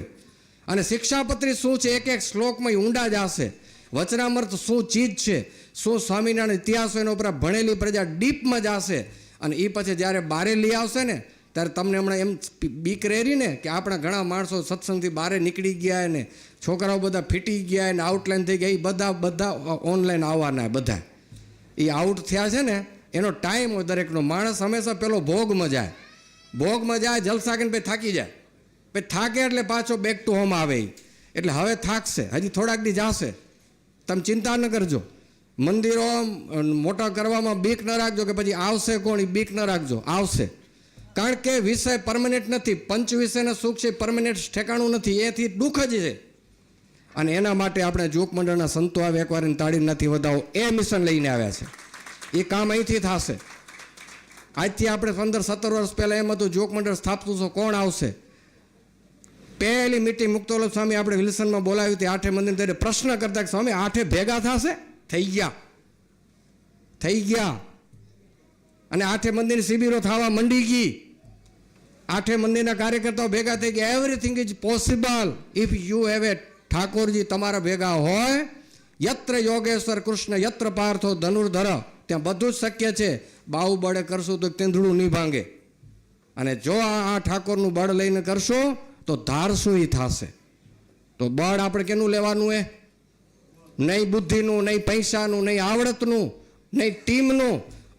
અને શિક્ષાપત્રી શું છે, એક એક શ્લોકમાં ઊંડા જશે. વચનામૃત શું ચીજ છે, શું સ્વામિનારાયણ ઇતિહાસો એના ઉપર ભણેલી પ્રજા ડીપમાં જશે. અને એ પછી જ્યારે બારે લઈ આવશે ને ત્યારે તમને હમણાં એમ બીક રહેરી ને કે આપણા ઘણા માણસો સત્સંગથી બહાર નીકળી ગયા ને છોકરાઓ બધા ફીટી ગયા ને આઉટલાઈન થઈ ગયા. એ બધા ઓનલાઈન આવવાના બધા એ આઉટ થયા છે ને એનો ટાઈમ હોય દરેકનો. માણસ હંમેશા પેલો ભોગમાં જાય, જલસા કરીને પછી થાકી જાય, પછી થાકે એટલે પાછો બેક ટુ હોમ આવે. એટલે હવે થાકશે, હજી થોડાક દી જશે. તમે ચિંતા ન કરજો. મંદિરો મોટા કરવામાં બીક ન રાખજો કે પછી આવશે કોણ, એ બીક ન રાખજો, આવશે. કારણ કે વિષય પરમેનન્ટ નથી. પંચ વિષયના સુખ છે પરમેનન્ટ ઠેકાણું નથી, એથી દુઃખ જ છે. અને એના માટે આપણે જોગ મંડળના સંતો આવે એકવાર તાળી નથી વધાવો એ મિશન લઈને આવ્યા છે. એ કામ અહીંથી થશે. આજથી આપણે 15-17 વર્ષ પહેલાં એમ હતું જોગ મંડળ સ્થાપતું છો, કોણ આવશે? પહેલી મીટિંગ મુક્તોલભ સ્વામી આપણે વિલ્સનમાં બોલાવી હતી 8 મંદિર. ત્યારે પ્રશ્ન કરતા કે સ્વામી 8 ભેગા થશે? થઈ ગયા. અને આઠે મંદિરની શિબિરો થવા મંડી ગઈ. આઠે મંદિરના કાર્યકર્તાઓ ભેગા થઈ ગયા. Everything is possible if you have a Thakorji તમારા ભેગા હોય. યત્ર યોગેશ્વર કૃષ્ણ યત્ર પાર્થો ધનુર્ધર, ત્યાં બધું જ શક્ય છે. બાહુબળે કરશું તો તેંદડું નહીં ભાંગે. અને જો આ ઠાકોરનું બળ લઈને કરશો તો ધારશું એ થશે. તો બળ આપણે કેનું લેવાનું? નહીં બુદ્ધિનું, નહીં પૈસાનું, નહીં આવડતનું, નહીં ટીમનું,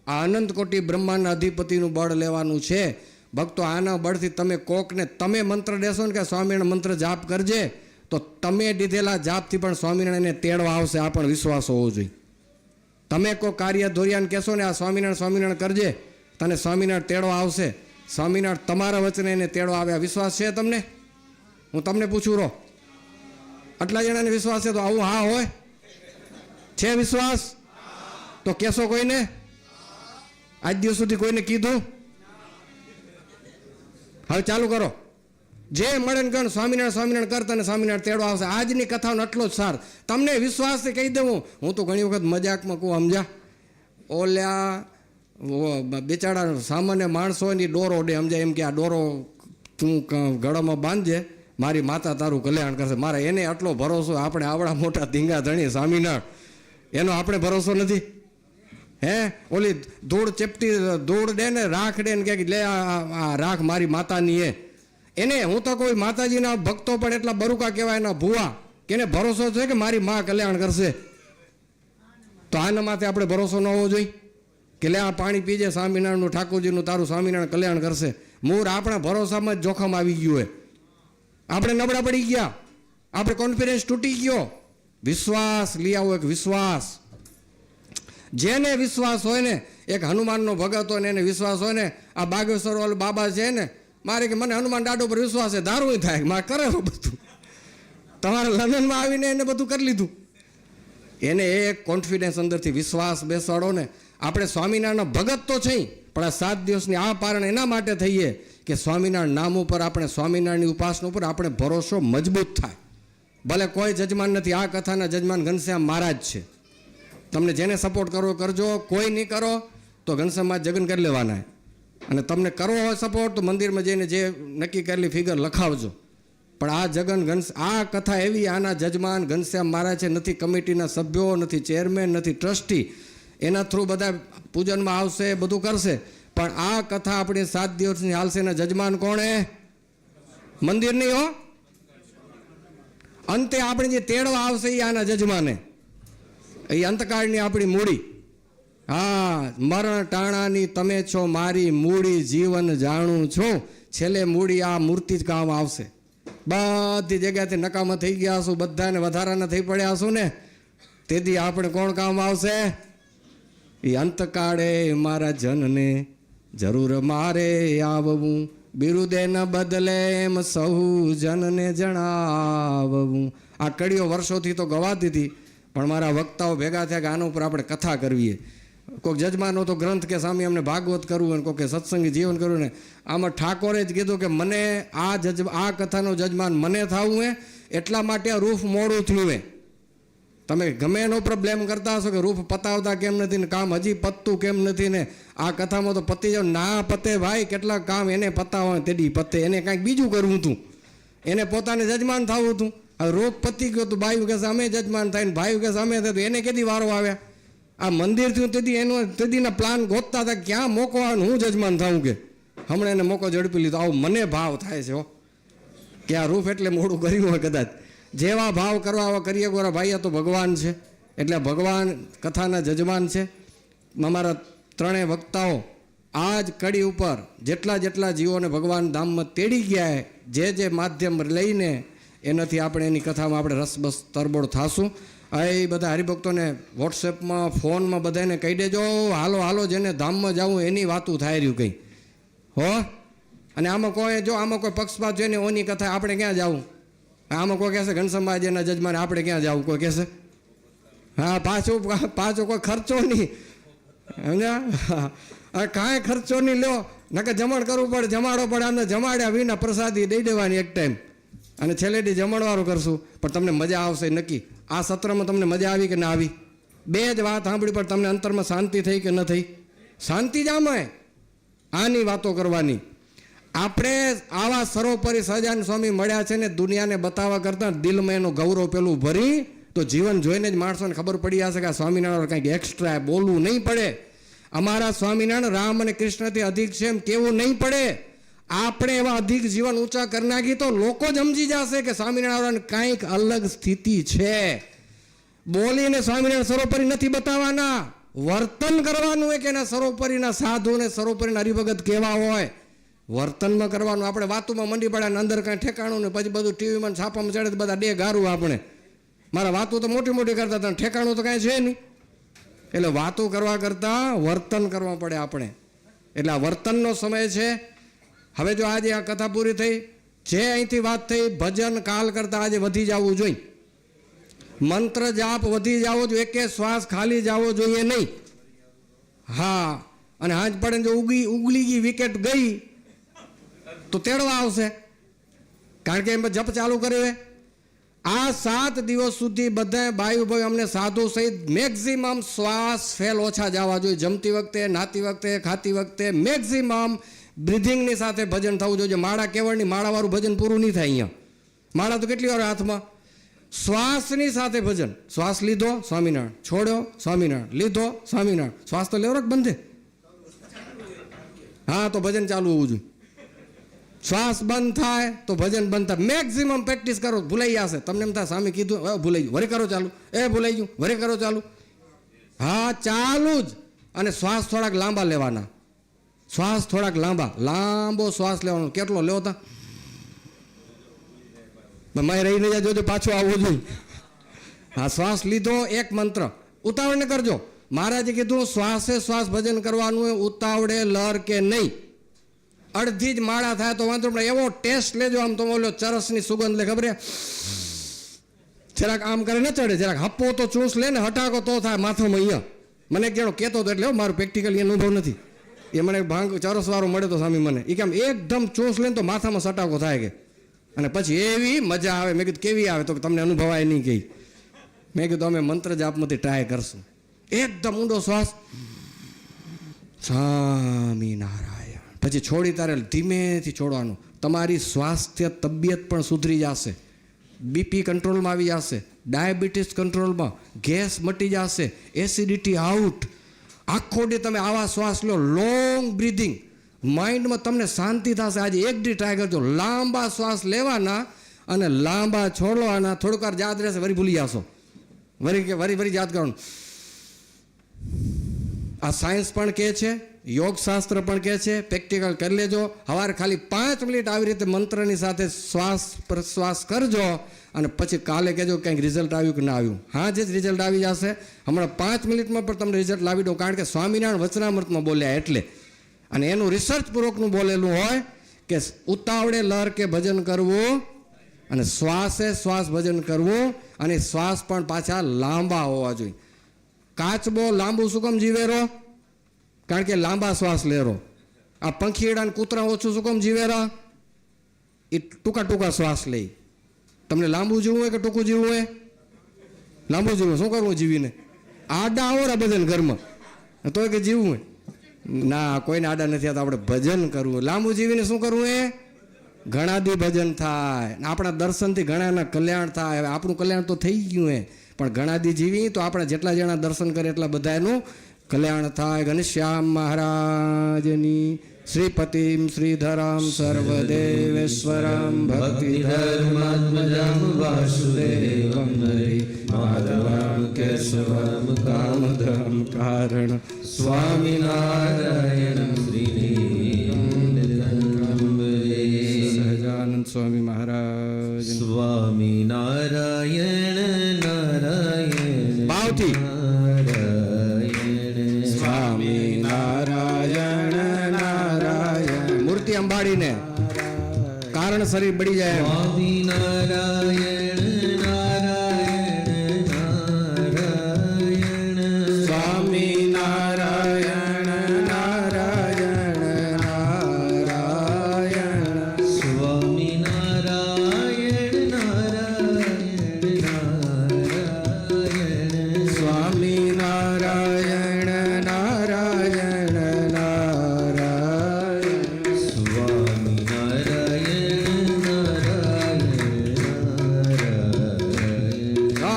આ અનંત કોટી બ્રહ્માંડના અધિપતિનું બળ લેવાનું છે. ભક્તો, આના બળથી તમે કોકને તમે મંત્ર દેશો ને કે સ્વામિનારાયણ મંત્ર જાપ કરજે, તો તમે દીધેલા જાપથી પણ સ્વામિનારાયણને તેડવા આવશે. આ પણ વિશ્વાસ હોવો જોઈએ. તમે કોઈ કાર્ય ધોરિયાને કહેશો ને આ સ્વામિનારાયણ સ્વામિનારાયણ કરજે, તને સ્વામિનારાયણ તેડવા આવશે. સ્વામિનારાયણ તમારા વચને એને તેડવા આવે. આ વિશ્વાસ છે તમને? હું તમને પૂછું રહો, આટલા જણાને વિશ્વાસ છે? તો આવું હા હોય છે વિશ્વાસ? તો કહેશો કોઈને? આજ દિવસ સુધી કોઈને કીધું? હવે ચાલુ કરો. જે મળે ને કહો સ્વામિનારાયણ સ્વામિનારાયણ કરતા ને સ્વામિનારાયણ તેડો આવશે. આજની કથાનો આટલો જ સાર. તમને વિશ્વાસથી કહી દઉં. હું તો ઘણી વખત મજાકમાં કહું, સમજ્યા? ઓલ્યા બિચારા સામાન્ય માણસો એની ડોરો ડે, સમજાય? એમ કે આ ડોરો તું ગળામાં બાંધજે, મારી માતા તારું કલ્યાણ કરશે. મારે એને આટલો ભરોસો. આપણે આવડા મોટા ધીંગા ધણી સ્વામિનારાયણ, એનો આપણે ભરોસો નથી? હે, ઓલી ધૂળ ચેપટી ધૂળ દે ને, રાખ દે ને કે લે આ રાખ મારી માતાની એને હું તો કોઈ માતાજીના ભક્તો પણ એટલા બરુકા કહેવાય, એના ભુવા, કે એને ભરોસો છે કે મારી મા કલ્યાણ કરશે. તો આના માથે આપણે ભરોસો ન હોવો જોઈએ કે લે આ પાણી પીજે સ્વામિનારાયણનું, ઠાકોરજીનું, તારું સ્વામિનારાયણ કલ્યાણ કરશે. મૂળ આપણા ભરોસામાં જ જોખમ આવી ગયું હોય. આપણે નબળા પડી ગયા, આપણે કોન્ફિડન્સ તૂટી ગયો. વિશ્વાસ લઈ આવો, એક વિશ્વાસ. જેને વિશ્વાસ હોય ને, એક હનુમાનનો ભગત હોય ને એને વિશ્વાસ હોય ને, આ બાગેશ્વર વાળો બાબા છે ને, મારે કે મને હનુમાન દાડો પર વિશ્વાસ છે, દારૂ થાય મારે કરે બધું. તમારા લંડનમાં આવીને એને બધું કરી લીધું. એને એક કોન્ફિડન્સ અંદરથી વિશ્વાસ બેસાડો ને. આપણે સ્વામિનારાયણના ભગત તો છે, પણ આ 7 દિવસની આ પારણ એના માટે થઈએ કે સ્વામિનારાયણ નામ ઉપર, આપણે સ્વામિનારાયણની ઉપાસના ઉપર આપણે ભરોસો મજબૂત થાય. ભલે કોઈ જજમાન નથી, આ કથાના જજમાન ઘનશ્યામ મહારાજ છે. તમને જેને સપોર્ટ કરવો કરજો, કોઈ નહીં કરો તો ઘનશ્યામમાં જગન કરી લેવાના. અને તમને કરવો હોય સપોર્ટ તો મંદિરમાં જઈને જે નક્કી કરેલી ફિગર લખાવજો. પણ આ જગન આ કથા એવી, આના જજમાન ઘનશ્યામ મહારાજ છે. નથી કમિટીના સભ્યો, નથી ચેરમેન, નથી ટ્રસ્ટી. એના થ્રુ બધા પૂજનમાં આવશે, બધું કરશે. પણ આ કથા આપણી 7 દિવસની હાલશે. એના જજમાન કોણે? મંદિર નહીં હો. અંતે આપણે જે તેડવા આવશે એ આના જજમાને. એ અંતકાળની આપણી મૂડી. હા, મરણ ટાણાની તમે છો મારી મૂડી, જીવન જાણું છું. છેલ્લે મૂડી આ મૂર્તિ જ કામ આવશે. બધી જગ્યાથી નકામા થઈ ગયા હશું, બધાને વધારાના થઈ પડ્યા હશું ને, તેથી આપણે કોણ કામ આવશે? એ અંતકાળે મારા જનને જરૂર મારે આવવું, બિરુદે ન બદલે એમ સહુ જનને જણાવવું. આ કડીઓ વર્ષોથી તો ગવાતી હતી, પણ મારા વક્તાઓ ભેગા થયા કે આના ઉપર આપણે કથા કરવીએ. કોઈક જજમાનો તો ગ્રંથ કે સ્વામી અમને ભાગવત કરવું ને, કોઈક સત્સંગી જીવન કરવું ને. આમાં ઠાકોરે જ કીધું કે મને આ કથાનો જજમાન મને થવું હે, એટલા માટે આ રૂફ મોડું થયું હે. તમે ગમે એનો પ્રોબ્લેમ કરતા હશો કે રૂફ પતાવતા કેમ નથી ને, કામ હજી પતતું કેમ નથી ને. આ કથામાં તો પતી જાવ. ના પતે ભાઈ, કેટલાક કામ એને પતાવવા તેડી પતે, એને કાંઈક બીજું કરવું હતું, એને પોતાને જજમાન થવું હતું. હવે રોગ પતી ગયો તો ભાઈ કહેશે અમે જજમાન થાય ને, ભાઈ કહેશે અમે થાય, તો એને કેદી વારો આવ્યા? આ મંદિર થયું તેથી એનો તેદીના પ્લાન ગોતતા હતા ક્યાં મોકો આવે હું જજમાન થાઉં. કે હમણાં એને મોકો ઝડપી લીધો. આવું મને ભાવ થાય છે હો, કે આ રૂફ એટલે મોડું કર્યું હોય કદાચ. જેવા ભાવ કરવા આવા કરીએ ગોરા ભાઈ, આ તો ભગવાન છે. એટલે ભગવાન કથાના જજમાન છે. અમારા ત્રણેય વક્તાઓ આ જ કડી ઉપર જેટલા જીવોને ભગવાન ધામમાં તેડી ગયા, જે માધ્યમ લઈને એનાથી આપણે એની કથામાં આપણે રસબસ તરબોળ થાશું. એ બધા હરિભક્તોને વોટ્સએપમાં, ફોનમાં બધાને કહી દેજો, હાલો હાલો જેને ધામમાં જવું એની વાતું થાય રહ્યું કંઈ હો. અને આમાં કોઈ પક્ષપાત છે ને, ઓની કથા આપણે ક્યાં જવું? આમાં કોઈ કહેશે ઘનશ્યામબાજીના જજમાન આપણે ક્યાં જવું, કોઈ કહેશે. હા, પાછો કોઈ ખર્ચો નહીં, સમજ્યા? કાંઈ ખર્ચો નહીં લ્યો, નકર જમણ કરવું પડે, જમાડો પડે. આમને જમાડ્યા વિના પ્રસાદી દઈ દેવાની એક ટાઈમ, અને છેલ્લેથી જમણવારું કરશું. પણ તમને મજા આવશે નક્કી. આ સત્રમાં તમને મજા આવી કે ના આવી? બે જ વાત સાંભળી, પણ તમને અંતરમાં શાંતિ થઈ કે ન થઈ? શાંતિ જ આમાં આની વાતો કરવાની. આપણે આવા સર્વોપરી સહજાનંદ સ્વામી મળ્યા છે ને દુનિયાને બતાવવા કરતાં દિલમાં એનું ગૌરવ પેલું ભરી તો જીવન જોઈને જ માણસોને ખબર પડી જશે કે આ સ્વામિનારાયણ કંઈક એક્સ્ટ્રા બોલવું નહીં પડે. અમારા સ્વામિનારાયણ રામ અને કૃષ્ણથી અધિક છે એમ કેવું નહીં પડે. આપણે એવા અધિક જીવન ઊંચા કરી નાખી તો લોકો જ સમજી જશે કે સ્વામિનારાયણ કંઈક અલગ સ્થિતિ છે. બોલીને સ્વામિનારાયણ સર્વોપરી નથી બતાવવાના, વર્તન કરવાનું હોય કે એના સર્વોપરીના સાધુને સર્વોપરીના હરિભગત કેવા હોય વર્તનમાં કરવાનું. આપણે વાતોમાં મંડી પડ્યા અંદર કાંઈ ઠેકાણું ને પછી બધું ટીવીમાં છાપામાં ચડે તો બધા ડે ગારું. આપણે મારા વાતો તો મોટી મોટી કરતા હતા, ઠેકાણું તો કાંઈ છે નહીં. એટલે વાતો કરવા કરતાં વર્તન કરવા પડે આપણે. એટલે આ વર્તનનો સમય છે. હવે જો આજે આ કથા પૂરી થઈ, જે અહીંથી વાત થઈ ભજન કાલ કરતાં આજે વધી જવું જોઈએ. મંત્ર જાપ વધી જવો જોઈએ, એકે શ્વાસ ખાલી જવો જોઈએ નહીં. હા, અને હાજ પડે જો ઉગલી ગઈ વિકેટ ગઈ તો તેડવા આવશે, કારણ કે એમ જપ ચાલુ કર્યો. આ 7 દિવસ સુધી બધા બાયુ ભાઈ અમને સાધુ સહિત મેક્સિમમ શ્વાસ ફેલ ઓછા જવા જોઈએ. જમતી વખતે, નાતી વખતે, ખાતી વખતે મેક્સિમમ બ્રિધિંગની સાથે ભજન થવું જોઈએ. માળા કેવળની માળાવાળું ભજન પૂરું નહીં થાય. અહીંયા માળા તો કેટલી વાર હાથમાં. શ્વાસની સાથે ભજન. શ્વાસ લીધો સ્વામિનારાયણ, છોડ્યો સ્વામિનારાયણ, લીધો સ્વામિનારાયણ. શ્વાસ તો લેવો કે બંધે? હા, તો ભજન ચાલુ હોવું જોઈએ. શ્વાસ બંધ થાય તો ભજન બંધ થાય. મેક્સિમમ પ્રેક્ટિસ કરો, ભૂલાઈ જશે. તમને એમ થાય સ્વામી કીધું ભૂલાઈ ગયું, વરે કરો ચાલુ, ભૂલાઈ ગયું, વરે કરો ચાલુ. હા, ચાલુ જ. અને શ્વાસ થોડાક લાંબા લેવાના. શ્વાસ થોડાક લાંબો શ્વાસ લેવાનો. કેટલો લેવો તા મેં રહીને જોજો, પાછો આવવો જોઈએ. હા, શ્વાસ લીધો. એક મંત્ર ઉતાવળ ને કરજો. મહારાજે કીધું શ્વાસે શ્વાસ ભજન કરવાનું, ઉતાવળે લર કે નહીં. અડધી જ માળા થાય તો વાંધો પડે. એવો ટેસ્ટ લેજો. આમ તો બોલો ચરસની સુગંધ લે, ખબર? જરાક આમ કરે ન ચડે, જરાક હપ્પો તો ચૂસ લે ને હટાકો તો થાય માથામાં. અહીંયા મને એક જણો કહેતો હતો, એટલે મારું પ્રેક્ટિકલ અનુભવ નથી. એ મને ભાંગ ચરસવાળો મળે તો સ્વામી મને એ કેમ એકદમ ચૂસ લે ને તો માથામાં સટાકો થાય કે, અને પછી એવી મજા આવે. મેં કીધું કેવી આવે? તો તમને અનુભવાય નહીં કહી. મેં કીધું અમે મંત્ર જાપમાંથી ટ્રાય કરશું. એકદમ ઊંડો શ્વાસ, સ્વામિનારાયણ. પછી છોડી તારે ધીમેથી છોડવાનું. તમારી સ્વાસ્થ્ય તબિયત પણ સુધરી જશે. બીપી કંટ્રોલમાં આવી જશે, ડાયાબિટીસ કંટ્રોલમાં, ગેસ મટી જશે, એસિડિટી આઉટ. આખો દી તમે આવા શ્વાસ લો, લોંગ બ્રીધિંગ. માઇન્ડમાં તમને શાંતિ થશે. આજે એક દી ટ્રાય કરજો. લાંબા શ્વાસ લેવાના અને લાંબા છોડવાના. થોડીક વાર યાદ રહેશે, વરી ભૂલી જશો. વરી યાદ કરવાનું. આ સાયન્સ પણ કહે છે, યોગશાસ્ત્ર પણ કહે છે. પ્રેક્ટિકલ કરી લેજો. સવારે ખાલી 5 મિનિટ આવી રીતે મંત્રની સાથે શ્વાસ પ્રશ્વાસ કરજો, અને પછી કાલે કહેજો કંઈક રિઝલ્ટ આવ્યું કે ના આવ્યું. હા, જે રિઝલ્ટ આવી જશે. હમણાં 5 મિનિટમાં પણ તમને રિઝલ્ટ લાવી દઉં, કારણ કે સ્વામિનારાયણ વચનામૃતમાં બોલ્યા એટલે. અને એનું રિસર્ચ પૂર્વકનું બોલેલું હોય કે ઉતાવળે લર કે ભજન કરવું, અને શ્વાસે શ્વાસ ભજન કરવું, અને શ્વાસ પણ પાછા લાંબા હોવા જોઈએ. કાચબો લાંબુ શું કામ જીવેરો? કારણ કે લાંબા શ્વાસ લેરો. આ પંખીડા ને કૂતરા ઓછું શું કામ જીવેરા? એ ટૂંકા શ્વાસ લે. તમને લાંબુ જીવવું હોય કે ટૂંકું જીવવું હોય? લાંબુ જીવવું. શું કરવું જીવીને? આડા આવો ભજન ઘરમાં તો કે જીવવું હોય ના, કોઈને આડા નથી આવતા. આપણે ભજન કરવું. લાંબુ જીવીને શું કરવું? એ ઘણા દી ભજન થાય. આપણા દર્શનથી ઘણાના કલ્યાણ થાય. હવે આપણું કલ્યાણ તો થઈ ગયું હે, પણ ઘણા દી જીવી તો આપણે જેટલા જણા દર્શન કરે એટલા બધા એનું કલ્યાણ થાય. ઘનશ્યામ મહારાજની શ્રીપતિમ શ્રીધરમ સર્વદેવેશ્વરમ ભક્તિધર્માત્મજમ વાસુદેવમ હરિ માધવમ કેશવમ કામધમ કારણ સ્વામિનારાયણ સહજાનંદ સ્વામી મહારાજ. સ્વામિનારાયણ નારાયણ ભાવથી મૂર્તિ અંબાડીને કારણ શરીર બળી જાય. સ્વામિનારાયણ નારાયણ નારાયણ સ્વામિનારાયણ નારાયણ નારાયણ સ્વામિનારાયણ નારાયણ નારાયણ સ્વામિનારાયણ નારાયણ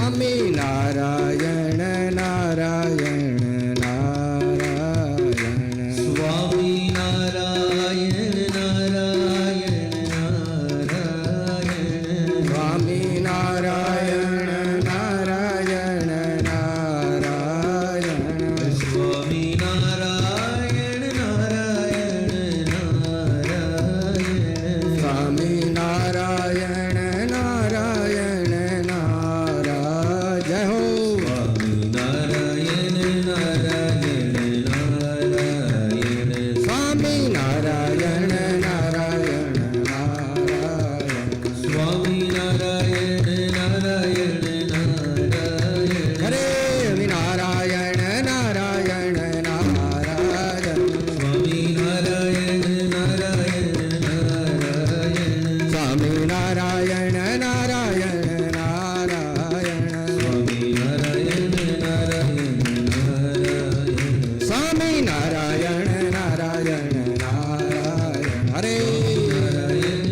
સ્વામી નારાયણ નારાયણ નારાયણ સ્વામી નારાયણ નારાયણ નારાયણ સ્વામી નારાયણ નારાયણ નારાયણ સ્વામી નારાયણ નારાયણ નારાયણ સ્વામી નારાયણ નારાયણ નારાયણ જય હો સ્વામી નારાયણ નારાયણ નારાયણ સ્વામી નારાયણ નારાયણ નારાયણ સ્વામી નારાયણ નારાયણ નારાયણ હરે નારાયણ નારાયણ નારાયણ સ્વામી નારાયણ નારાયણ નારાયણ સ્વામી નારાયણ નારાયણ નારાયણ સ્વામી નારાયણ નારાયણ નારાયણ સ્વામી નારાયણ નારાયણ નારાયણ હરે નારાયણ નારાયણ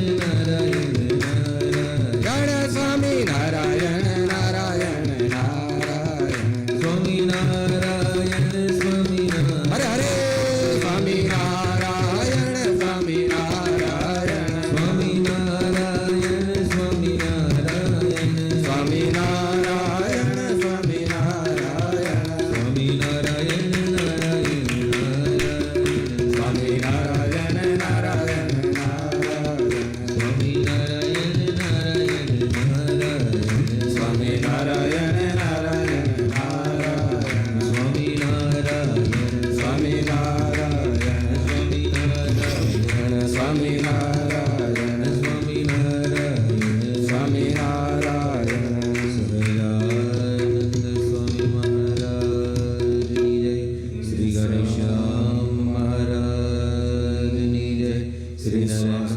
નારાયણ જય સ્વામી નારાયણ નારાયણ નારાયણ સ્વામી નારાયણ સ્વામી નારાયણ હરે હરે સ્વામી નારાયણ સ્વામી નારાયણ સ્વામી નારાયણ સ્વામી નારાયણ સ્વામી નારાયણ સ્વામી નારાયણ સ્વામી નારાયણ નારાયણ સ્વામી નારાયણ નારાયણ સ્વામી નારાયણ નારાયણ સ્વામી નારાયણ નારાયણ સ્વામી નારાયણ સ્વામી નારાયણ સ્વામી નારાયણ સ્વામી નારાયણ સ્વામી નારાયણ સ્વામી નારાયણ સહજાનંદ સ્વામી મહારાજની જય શ્રી ઘનશ્યામ મહારાજની જય શ્રી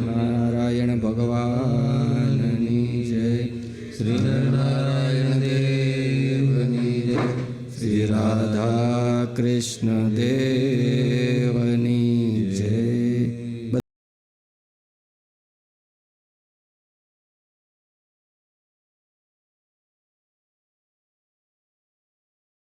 નારાયણ ભગવાનની જય શ્રી નરનારાયણ દેવની જય શ્રી રાધા કૃષ્ણ